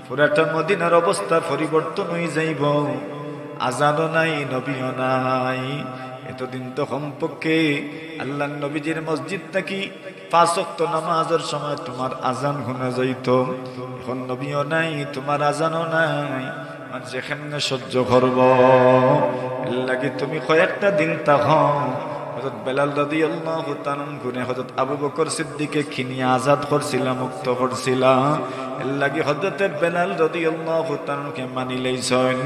পুরাটা মদিনার অবস্থা পরিবর্তন হয়ে যাইব আজানও নাই নবীও নাই এতদিন তো কমপক্ষে আল্লাহর নবীজির মসজিদ নাকি 5 ওয়াক্ত নামাজের সময় তোমার আজান শোনা যাইত এখন নবীও নাই তোমার আজানও নাই আর যেখানে সহ্য করব এর লাগি তুমি কয়েকটা দিন থাকো হযরত বেলাল রাদিয়াল্লাহু তাআলা গুনে হযরত আবু বকর সিদ্দিককে খিনিয়ে আজাদ করছিলা মুক্ত করছিলা এর লাগি হযরত বেলাল রাদিয়াল্লাহু তাআলাকে মানি লইছেন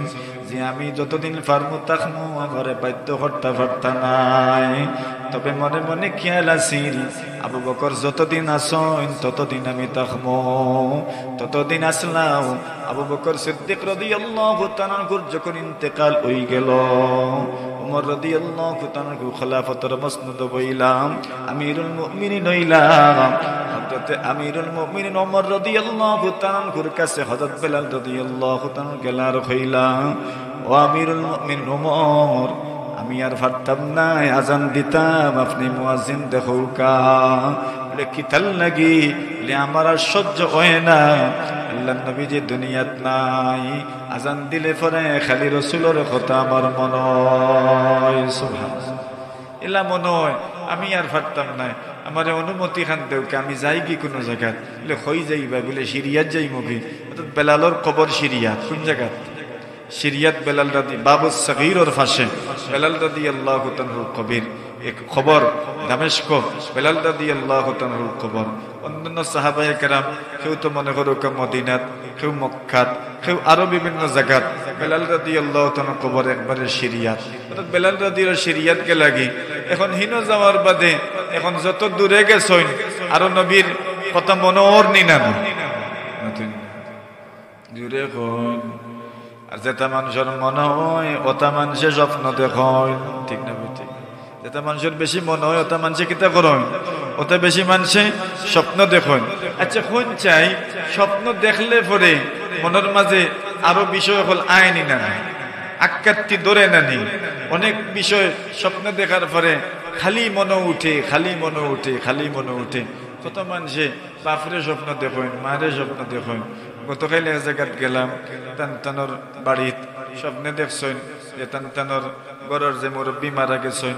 যে আমি যতদিন ফারমু তাকমু আমারে বাধ্য করতে পারতাম নাই তবে মনে মনে খেয়াল আছিল আবু বকর যতদিন আসেন ততদিন আমি তাকমু ততদিন আসলাম আবু বকর সিদ্দিক রাদিয়াল্লাহু তাআলা যখন ইন্তেকাল হয়ে গেল উমর রাদিয়াল্লাহু তাআলা খলিফাতুর মসনুদ হইলাম আমিরুল মুমিনিন হইলাম হযরত আমিরুল মুমিনিন উমর রাদিয়াল্লাহু তাআলার কাছে হযরত বেলাল রাদিয়াল্লাহু তাআলা গেলার হইলাম ও আমিরুল মুমিনিন উমর আমি আর পারতাম না আজান দিতাম আপনি মুয়াজ্জিন দেখোকা বলে কি তাল লাগি বলে আমার আর সহ্য হয় না আল্লাহর নবী যে দুনিয়াত নাই আজান দিলে পরে খালি রাসূলের কথা আমার মনে হয় সুবহানাল্লাহ এলা মনে হয় আমি আর পারতাম না আমার অনুমতি খান দেও আমি যাই কি কোনো জায়গায় বলে হই যাইবা বলে সিরিয়াত যাইমু কি বেলালর কবর সিরিয়াত কোন জায়গায় সিরিয়াত বেলাল রাদি বাবুস সগীরের পাশে বেলাল রাদিয়াল্লাহু তাআলার কবর এক খবর দামেস্ক বেলাল রাদিয়াল্লাহু তাআলার কবর অন্যান্য সাহাবায়ে কেরাম কেউ তো মনে করো মদিনাত কেউ মক্কাত কেউ আরো বিভিন্ন জায়গাত বেলাল রাদিয়াল্লাহু তাআলার কবর একবারে সিরিয়াত অর্থাৎ বেলাল রাদিয়ার সিরিয়াত কে লাগি এখন হিনো যাওয়ার বাদে এখন যত দূরে গেছইন আরো নবীর কথা মনোর নিনা না দূরে কোন আর যেটা মানুষের মনে হয় ওটা মানুষে স্বপ্ন দেখায় ঠিক না ঠিক যেটা মানুষের বেশি মনে হয় ওটা মানুষে কিতা করেন ওটা বেশি মানুষে স্বপ্ন দেখেন আচ্ছা কোন চাই স্বপ্ন দেখলে পরে মনের মাঝে আরো বিষয় হল আইনি না আক্কাতি ধরে নানি অনেক বিষয় স্বপ্ন দেখার পরে খালি মনে উঠে খালি মনে উঠে খালি মনে উঠে কত মানুষে বাপরে স্বপ্ন দেখেন মারে স্বপ্ন দেখেন গতকাল এক জায়গাত গেলাম তানতানোর বাড়িত স্বপ্নে দেখছেন যে তানতানোর ঘরের যে মুরব্বী মারা গেছেন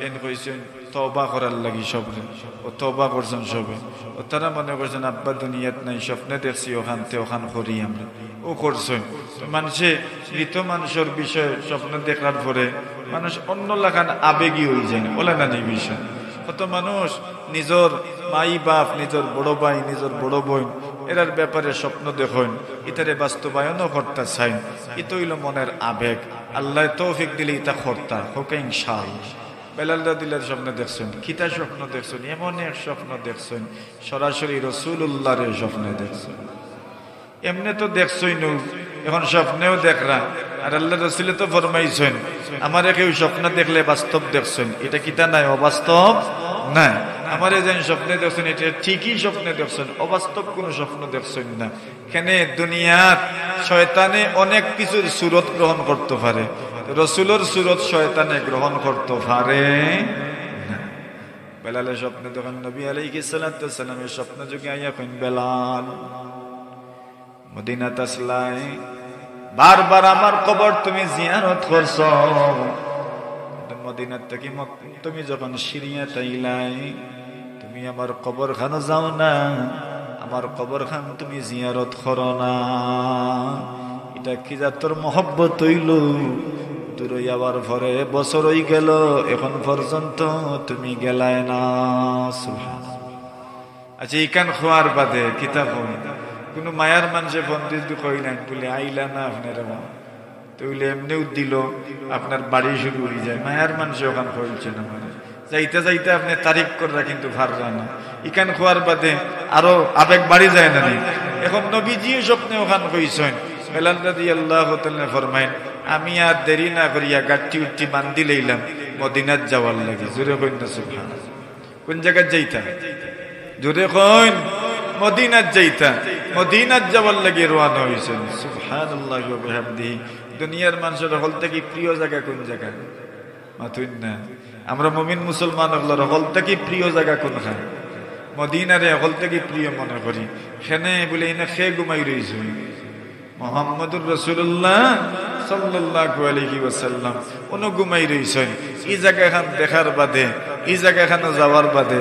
এন কইছেন তওবা করার লাগি স্বপ্নে ও তওবা করছেন সবে ও তারা মনে করছেন আব্বা দুনিয়াত নাই স্বপ্নে দেখছি ওখানতে ওখান করি আমরা ও করছেন মানুষে মৃত মানুষের বিষয়ে স্বপ্ন দেখার পরে মানুষ অন্য লাগান আবেগী হয়ে যায় বলে না এই বিষয় কত মানুষ নিজের মাই বাপ নিজের বড় ভাই নিজের বড় বোন এরার ব্যাপারে স্বপ্ন দেখেন ইতারে বাস্তবায়নও করতে চাইন ইতো হইল মনের আবেগ আল্লাহ তৌফিক দিলে ইতা করতা হোক ইনশাআল্লাহ বেলাল রাদিয়াল্লাহু স্বপ্ন দেখছেন, কিতা স্বপ্ন দেখছেন? এমন এক স্বপ্ন দেখছেন, সরাসরি রাসূলুল্লাহর স্বপ্নে দেখছেন। এমনি তো দেখছই নু, এখন স্বপ্নেও দেখরা। আর আল্লাহ রাসূল তো ফরমাইছেন, আমারে কেউ স্বপ্ন দেখলে বাস্তব দেখছেন, এটা কিতা নাই, অবাস্তব না। আমারে যেন স্বপ্নে দেখছেন, এটা ঠিকই স্বপ্নে দেখছেন, অবাস্তব কোন স্বপ্ন দেখছেন না। কেন? দুনিয়ার শয়তানে অনেক কিছুর সুরত গ্রহণ করতে পারে, রাসূলের সুরত শয়তানে গ্রহণ করতে পারে না। বেলালের স্বপ্নে দেখেন নবী আলাইহিস সালাতু ওয়াস সালামের স্বপ্ন যুগে আইয়া কইন, বেলাল মদিনাত আসলাই, বারবার আমার কবর তুমি জিয়ারত করছো। মদিনাত থেকে তুমি যখন সিরিয়া তাইলাই, তুমি আমার কবর খানো যাও না, আমার কবর খান তুমি জিয়ারত করো না। এটা কি জাতর মহব্বত হইল? দূরে যাওয়ার পরে বছর হই গেল, এখন পর্যন্ত তুমি গেলাই না। সুবহানাল্লাহ। আচ্ছা, ইকান খোয়ার বাদে কিতাব কোন মায়ার মানুষে বন্দিশ কইলেন বলে আইলা না আপনার, তইলে এমনিও দিল আপনার বাড়ি শুরু হয়ে যায়। মায়ার মানুষে ওখান কইছে না, মানে যাইতে যাইতে আপনি তারিফ করা কিন্তু পাররা না। ইকান খোয়ার বাদে আরো আবেগ বাড়ি যায় না। এখন নবীজিও স্বপ্নে ওখান কইছেন, বেলাল রাদিয়াল্লাহু তাআলা ফরমায়েন, আমি আর দেরি না করিয়া গাঠি উঠি বান্ধি লইলাম মদিনাত যাওয়ার লাগে। জোরে কইন না সুবহানাল্লাহ। কোন জায়গায় যাইতা? জোরে কইন। মদিনাত যাইতা, মদিনাত যাওয়ার লাগে রওনা হইছেন। সুবহানাল্লাহি ওয়া বিহামদিহি। দুনিয়ার মানুষের হল থেকে প্রিয় জায়গা কোন জায়গা? মাতুন না। আমরা মুমিন মুসলমান হল হল থেকে প্রিয় জায়গা কোন খান? মদিনারে হল থেকে প্রিয় মনে করি। সেনে বলে এনে খে ঘুমাই রইছে মুহাম্মদুর রাসূলুল্লাহ সাল্লাল্লাহু আলাইহি ওয়াসাল্লাম উনি ঘুমাই রইছেন। এই জায়গাখান দেখার বাদে, এই জায়গাখানে যাওয়ার বাদে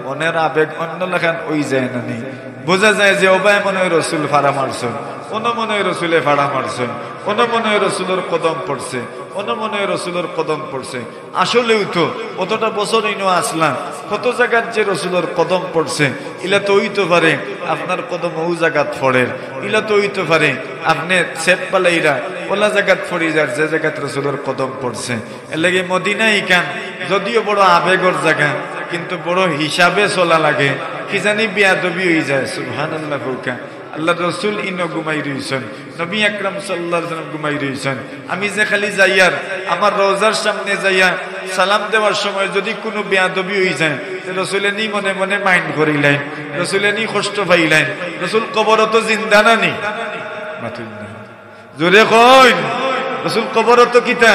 মনের আবেগ অন্য লেখান ওই যায় না। বোঝা যায় যে ওবায় মনে হয় রসুল ফাড়া মারছেন, অন্য মনে হয় রসুলে ফাড়া মারছেন, অন্য মনে হয় রসুলের কদম পড়ছে, অন্য মনে হয় রসুলের কদম পড়ছে। আসলেও তো অতটা বছর ইনো আসলাম, কত জায়গার যে রসুলের কদম পড়ছে, ইলা তো হইতে পারে আপনার কদম ও জায়গাত ফড়ের, ইলা তো হইতে পারে আপনি সেট পালাইরা ওলা জায়গাত ফড়ি যার যে জায়গাত রসুলের কদম পড়ছে। এর লাগে মদিনা ইকান যদিও বড় আবেগর জায়গা, কিন্তু বড় হিসাবে চলা লাগে, কি জানি বিয়াদবি হয়ে যায়। সুবহানাল্লাহ। আল্লাহ রসুল ইনো ঘুমাই রইছেন, নবী আকরাম সাল্লাল্লাহু আলাইহি ওয়াসাল্লাম ঘুমাই রইছেন। আমি যে খালি যাইয়ার আমার রওজার সামনে যাইয়া সালাম দেওয়ার সময় যদি কোনো বেয়াদবি হয়ে যায়, রসুলে নি মনে মনে মাইন্ড করিলেন, রসুলে নি কষ্ট পাইলেন। রসুল কবরত জিন্দা না নি? মাতুন না। জোরে কইন। রসুল কবরত কিতা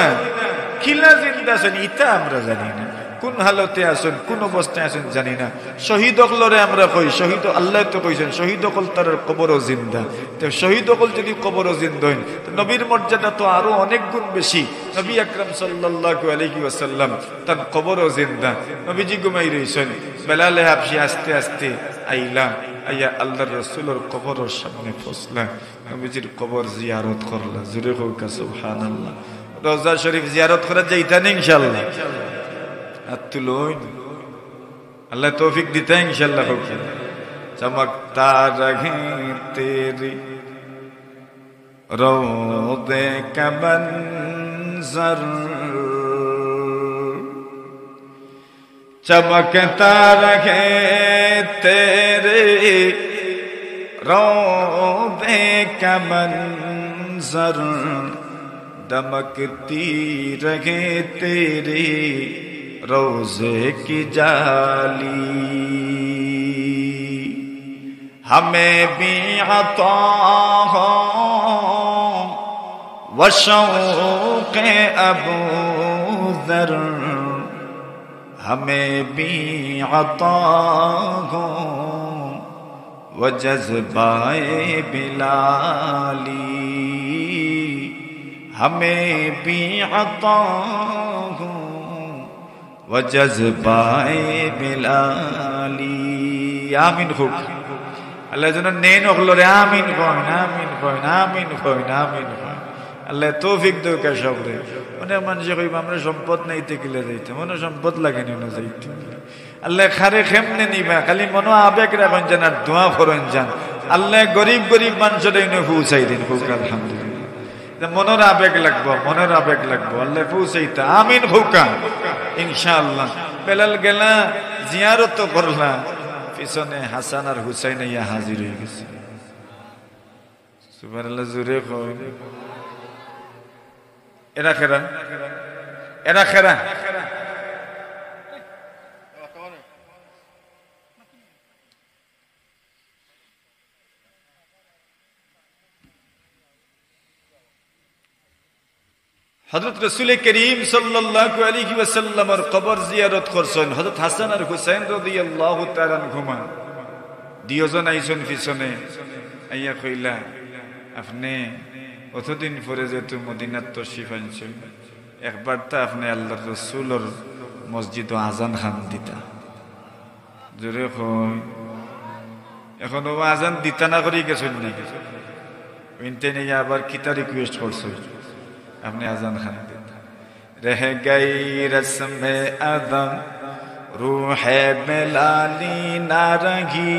কিলা জিন্দা আছেন ইতা আমরা জানি না। কোন হালতে আছেন, কোন অবস্থায় আছেন জানি না। শহীদ অকলরে আমরা কই, শহীদ আল্লাহ তো কইছেন শহীদ অকল তার কবরও জিন্দা। তো শহীদ অকল যদি কবরও জিন্দা হইন, তো নবীর মর্যাদা তো আরো অনেক গুণ বেশি। নবী আকরাম সাল্লাল্লাহু আলাইহি ওয়াসাল্লাম তার কবরও জিন্দা। নবীজি ঘুমাই রইছেন, বেলালে হাবশি আস্তে আস্তে আইলা, আইয়া আল্লাহর রাসূলের কবরের সামনে পৌঁছলা, নবীজির কবর জিয়ারত করলা। জোরে কইকা সুবহানাল্লাহ। রওজা শরীফ জিয়ারত করা যাইতানি ইনশাআল্লাহ। अल्लाह तौफीक देता है इंशाअल्लाह। चमकता रहे तेरी रोज़े का मंज़र, चमकता रहे तेरे रोज़े का मंज़र, दमकती रहे तेरी रोज़े की जाली, हमें भी अता हो व शौक़ अबू ज़र, हमें भी अता हो व जज़्बाए बिलाली, हमें भी अता हो व जज़्बाए बिलाली। आमीन। खूब আল্লাহ যেন নেন ওগুলোরে আমিন কইন, আমিন কইন, আমিন কইন, আমিন কইন। আল্লাহ তৌফিক দেউকা সবরে। অনেক মানুষে কইব আমরা সম্পদ নাইতে গেলে যাইতে, মনে সম্পদ লাগে না যাইতে। আল্লাহ খারে খেমনে নিবা, খালি মনো আবেগ রাখেন যেন আর দোয়া করেন যান। আল্লাহ গরিব গরিব মানুষের এনে পৌঁছাই দিন। খুব আলহামদুলিল্লাহ। মনের আবেগ লাগবো, মনের আবেগ লাগবো, আল্লাহ পৌঁছাইতা আমিন ভৌকা ইনশাআল্লাহ। বেলাল গেলা জিয়ারত করলা, পিছনে হাসান আর হুসাইন ইয়া হাজির হয়ে গেছে। সুবহানাল্লাহ, জোরে কই। এরা খেরা, এরা খেরা। হযরত রাসূল করিম সাল্লাল্লাহু আলাইহি ওয়াসাল্লামের কবর জিয়ারত করছেন। হযরত হাসান আর হুসাইন রাদিয়াল্লাহু তাআলা আনহুমা দুইজন আইছেন পিছনে আইয়া কইলা, আপনি অতদিন পরে যেহেতু মদিনাত তশরিফ আনছেন, একবার তো আপনি আল্লাহর রাসূলের মসজিদে আজান খান দিতা। জোরে কই, এখন ও আজান দিতা না করি গেছেন নাকি? উইনতে নিয়ে আবার কিতা রিকোয়েস্ট করছেন, আপনি আজান খান দিতা। রহ গই রসমে আদম রূহে বেলালি না রহি,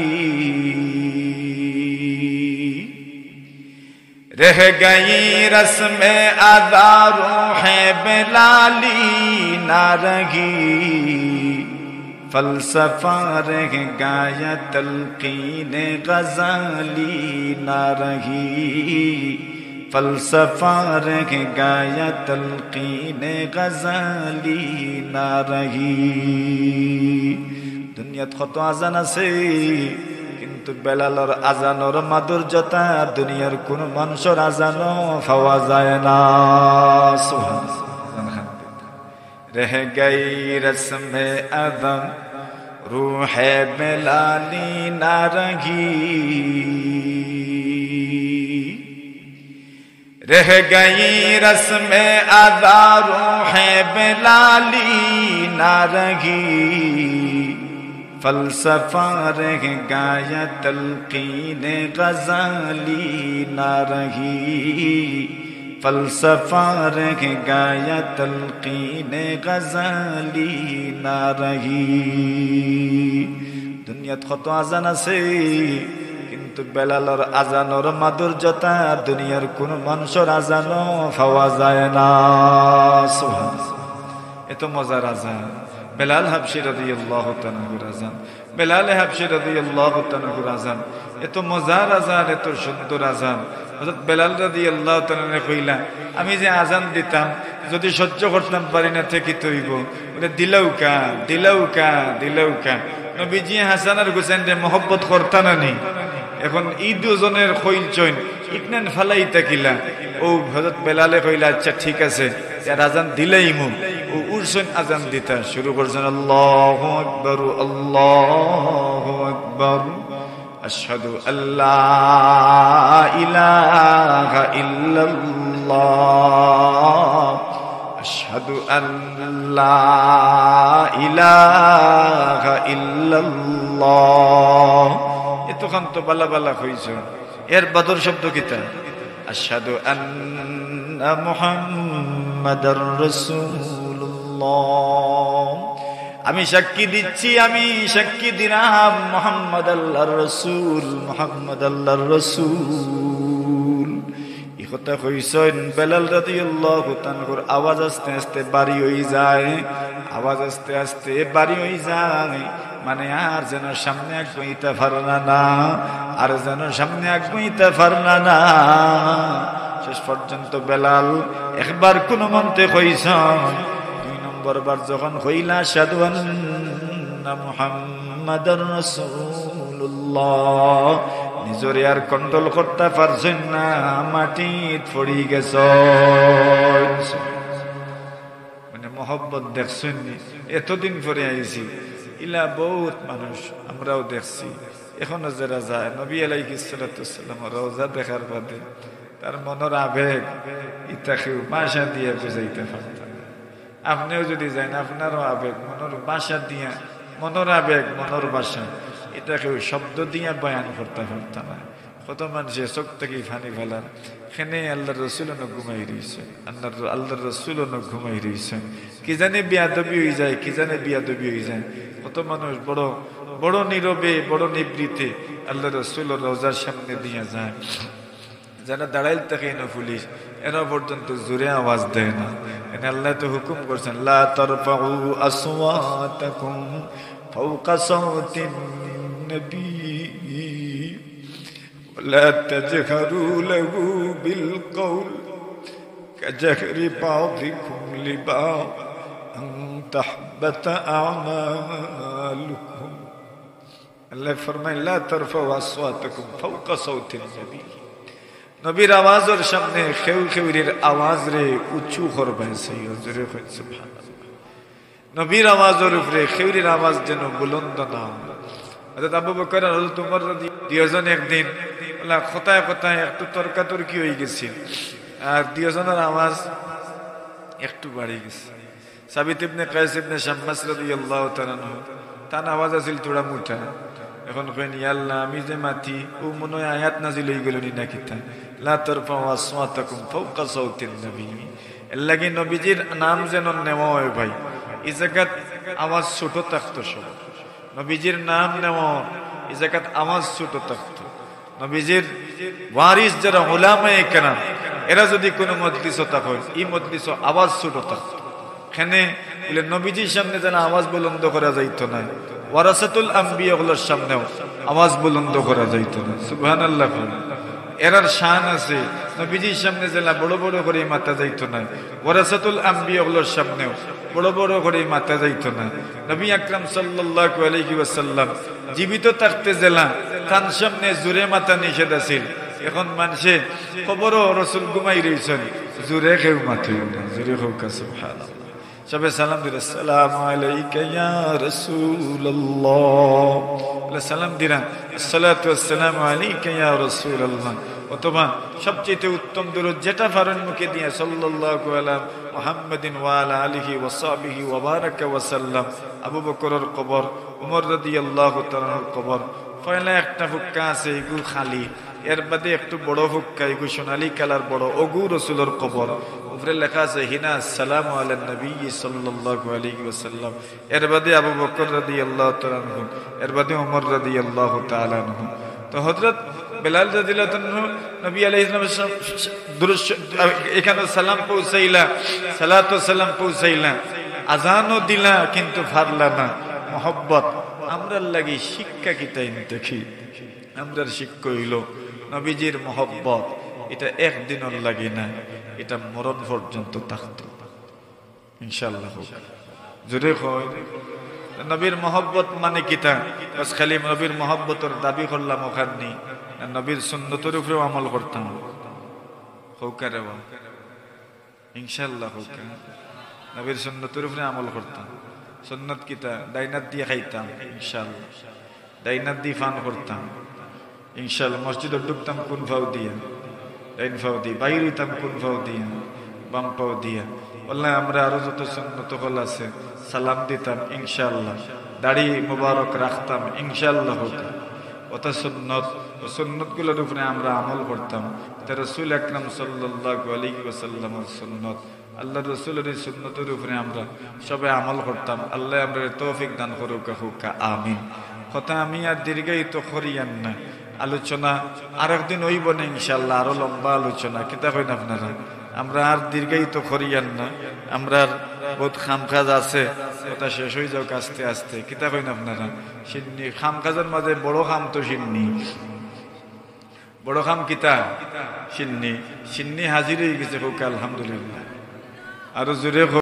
रह गई रस्म अदा रूहे बेलाली ना रही, फलसफा रह गया तलकीन गजाली ना रही, फलसफा रह गया तलकीन गजाली ना रही। दुनियात कत आजान আছে, কিন্তু বেলালের আজানের মাধুর্যতা দুনিয়ার কোন মানুষের আজানও পাওয়া যায় না। সুবহানাল্লাহ। রহ গই রসমে আদম রূহে বেলালি না রহি, रह गई रस्म अदा रूहे बेलाली ना रही, फलसफा रह गया तलकीन गजाली ना रही, फलसफा रह गया तलकीन गजाली ना रही। दुनियात कत आजान আছে, কিন্তু বেলালের আজানের মাধুর্যতা দুনিয়ার কোন মানুষের আজানও পাওয়া যায় না। সুবহানাল্লাহ, এত মজার আজান বেলাল হাবশী রাদিয়াল্লাহু তাআলা আনহুর আজান, বেলাল হাবশী রাদিয়াল্লাহু তাআলা আনহুর আজান, এত মজার আজান, এত সুন্দর আজান। হযরত বেলাল রাদিয়াল্লাহু তাআলা আনহু কইলা, আমি যে আজান দিতাম যদি সহ্য করতাম পারি না থেকে তৈব, বলে দিলাউকা দিলাউকা দিলাউকা। নবীজি হাসান আর হুসাইনকে মহব্বত করতাম না নি, এখন এই দুজনের খৈল চইন ইকনান ফালাই তাকিলা। ও হযরত বেলালে কইলা, আচ্ছা ঠিক আছে, আর আজান দিলাইমু। ও উরসন আজান দিতা শুরু করছেন, আল্লাহু আকবার আল্লাহু আকবার, আশহাদু আল্লা ইলাহা ইল্লাল্লাহ, আশহাদু আল্লা ইলাহা ইল্লাল্লাহ। এতক্ষণ তো বালা বালা হইছ, এর বদর শব্দ কিতা? আশহাদু আন্না মুহাম্মাদার রাসূলুল্লাহ, আমি সাক্ষী দিচ্ছি, আমি সাক্ষী দিলাম মুহাম্মদ আল্লাহর রাসূল, মুহাম্মদ আল্লাহর রাসূল। এই কথা কইছেন বেলাল রাদিয়াল্লাহু তাআলার আওয়াজ আস্তে আস্তে বাড়ি হয়ে যায়, আওয়াজ আস্তে আস্তে বাড়ি হয়ে যায়, মানে আর যেন সামনে আগুইতে পারলা না, আর যেন সামনে আগুইতে পারলা না। শেষ পর্যন্ত বেলাল একবার কোন মন্তে কইছেন, দুই নম্বর বার যখন হইলা আশহাদু আন্না মুহাম্মাদার রাসূলুল্লাহ, নিজরে আর কন্ট্রোল করতে পারছেন না, মাটিত পড়ি গেছ। মানে মহব্বত দেখছেন, এতদিন পরে আইছি, ইলা বহুত মানুষ আমরাও দেখছি, এখনো যারা যায় নবী আলাইহিস সালাতু ওয়াসসালাম রওজা দেখার বাদে তার মনের আবেগ ইতাকেও ভাষা দিয়ে বুঝাইতে পারতেন না। আপনিও যদি যান, আপনারও আবেগ মনের ভাষা দিয়া, মনের আবেগ মনের ভাষা এটাকেও শব্দ দিয়া বয়ান করতে পারতেন না। কত মানুষের চোখ থেকে ফানি ফেলার, সেনে আল্লাহর রসুলও ঘুমাই রয়েছে, আল্লাহর রসুলও ঘুমাই রয়েছে, কি জানে বিয়াদবি হয়ে যায়, কি জানে বিয়াদবি হয়ে যায়। কত মানুষ বড় বড় নীরবে, বড় নিবৃতে আল্লাহর রসুল রওজার সামনে দিয়ে যায়, যারা দাঁড়াইল থাকে না পুলিশ এরা পর্যন্ত জোরে আওয়াজ দেয় না। আল্লাহ তো হুকুম করছেন লা তারফাউ আসওয়াতাকুম ফাওকা সাওতিন নবী ওয়ালা তাজহারু লাহু বিল কওল কাজহরি বাযিকুম লিবা'দ আন তাহবাতা আমালুকুম। আল্লাহ ফরমায় লা তারফাউ আসওয়াতাকুম ফাওকা সাওতিন নবী, নবীর আওয়াজের সামনে খেউ খেউরির আওয়াজ রে উঁচু করবেন। নবীর আওয়াজের উপরে খেউরির আওয়াজ যেন বুলন্দ না। হযরত আবু বকর আর হযরত উমর দুইজন একদিন কথায় কথায় একটু তর্কাতর্কি হয়ে গেছে, আর দুইজনের আওয়াজ একটু বাড়ি গেছে। সাবিত ইবনে কায়েস ইবনে শাম্মাস রাদিয়াল্লাহু তাআলা আনহু তার আওয়াজ আছিল তোড়া মুঠা। এখন কইন ইয়া আল্লাহ আমি যে মাতি ও মনে হয় আয়াত নাজিল হয়ে গেল না কিতা লা তারফাউ আসওয়াতাকুম ফাওকা সাওতিন নবী। এর লাগি নবীজির নাম যেন নেওয়া হয় ভাই, এই জায়গাত আওয়াজ ছোট থাকতো। সব নবীজির নাম নেওয়া এই জায়গাত আওয়াজ ছোট থাকতো। নবীজির ওয়ারিস যারা উলামায়ে কেরাম এরা যদি কোনো মজলিস থাকে এই মজলিস আওয়াজ ছোট থাকতো। এখানে বলে নবীজির সামনে যেন আওয়াজ বুলন্দ করা যাইতো না, ওয়ারাসাতুল আম্বিয়া গুলোর সামনেও আওয়াজ বুলন্দ করা যাইতো না। সুবহানাল্লাহ। এরার শান আছে, নবীজির সামনে যেন বড় বড় করে মাথা যাইতো না, ওয়ারাসাতুল আম্বিয়া গুলোর সামনেও বড় বড় করে মাথা যাইতো না। নবী আকরাম সাল্লাল্লাহু আলাইহি ওয়াসাল্লাম জীবিত থাকতে জেলা তার সামনে জোরে মাথা নিষেধ আছিল। এখন মানুষে খবরও রাসূল ঘুমাই রইছেন, জোরে কেউ মাথা না, জোরে হোক সুবহানাল্লাহ। সবে সালাম দিলে আসসালামু আলাইকা ইয়া রাসূলুল্লাহ, সালাম দিরা আসসালাতু ওয়াসসালামু আলাইকা ইয়া রাসূলুল্লাহ। অথবা সবচেয়ে উত্তম দরুদ যেটা পারেন মুখে দিয়ে সাল্লাল্লাহু আলা মুহাম্মাদিন ওয়া আলা আলিহি ওয়া সাহবিহি ওয়া বারাকা ওয়া সাল্লাম। আবু বকরের কবর, উমর রাদিয়াল্লাহু তাআলার কবর পয়লা একটা ফুক্কা আছে এগু খালি, এর বাদে একটু বড় ফুক্কা এগু সোনালী কালার বড় ওগু রাসূলের কবর। উপরে লেখা আছে হিনা আসসালামু আলা নবী সাল্লাল্লাহু আলাইহি ওয়াসাল্লাম। এর বাদে আবু বকর রাদিয়াল্লাহু তাআলা আনহু, এর বাদে ওমর রাদিয়াল্লাহু তাআলা আনহু। তো হযরত বেলাল রাদিয়াল্লাহু আনহু নবী আলাইহিস সালাম দুরূদ এখানে সালাম পৌঁছাইলা, সালাতু সালাম পৌঁছাইলা, আজানও দিলা কিন্তু ফারলা না। মোহব্বত আমরার লাগি শিক্ষা কিতাই দেখি, আমরার শিক্ষা হইল নবীজির মোহব্বত। এটা একদিনের লাগি না, এটা মরণ পর্যন্ত থাকতো ইনশাআল্লাহ। জোরে কই নবীর মোহব্বত মানে কিতা? বাস খালি নবীর মোহব্বতের দাবি করলাম ওখানে, নবীর সুন্নতের উপরেও আমল করতাম। হৌকারে ইনশাআল্লাহ হৌকা নবীর সুন্নতের উপরে আমল করতাম। সুন্নত কিতা? ডাইনাত দিয়ে খাইতাম ইনশাআল্লাহ, ডাইনাত দিয়ে ফান করতাম ইনশাআল্লাহ। মসজিদে ঢুকতাম কোন ফাও দিয়া? ডাইন ফাও দিয়ে। বাইর হইতাম কোন ফাও দিয়া? বাম পাও দিয়া। বললাম আমরা আরো যত সুন্নত হল আছে সালাম দিতাম ইনশাআল্লাহ, দাড়ি মুবারক রাখতাম ইনশাআল্লাহ। অত সুন্নত ও সুন্নত গুলোর উপরে আমরা আমল করতাম। রাসূল আকরাম সাল্লাল্লাহু আলাইহি ওয়াসাল্লামের সুন্নত, আল্লাহ রসুলের সুন্নতের উপরে আমরা সবাই আমল করতাম। আল্লাহ আমরা তৌফিক দান করুক, হুকা আমিন। কথা আমি আর দীর্ঘায়িত করিয়ান না, আলোচনা আর একদিন হইব না ইনশাআল্লাহ, আরো লম্বা আলোচনা। কিতা কইন আপনারা? আমরা আর দীর্ঘায়িত করিয়ান না, আমরা বহুত খাম কাজ আছে, ওটা শেষ হয়ে যাও আস্তে আস্তে। কিতা কইন আপনারা? সিন্নি খাম কাজের মাঝে বড় খাম তো সিন্নি, বড় খাম কিতা? সিন্নি। সিন্নি হাজির হয়ে গেছে, হুকা আলহামদুলিল্লাহ। আরো জোরে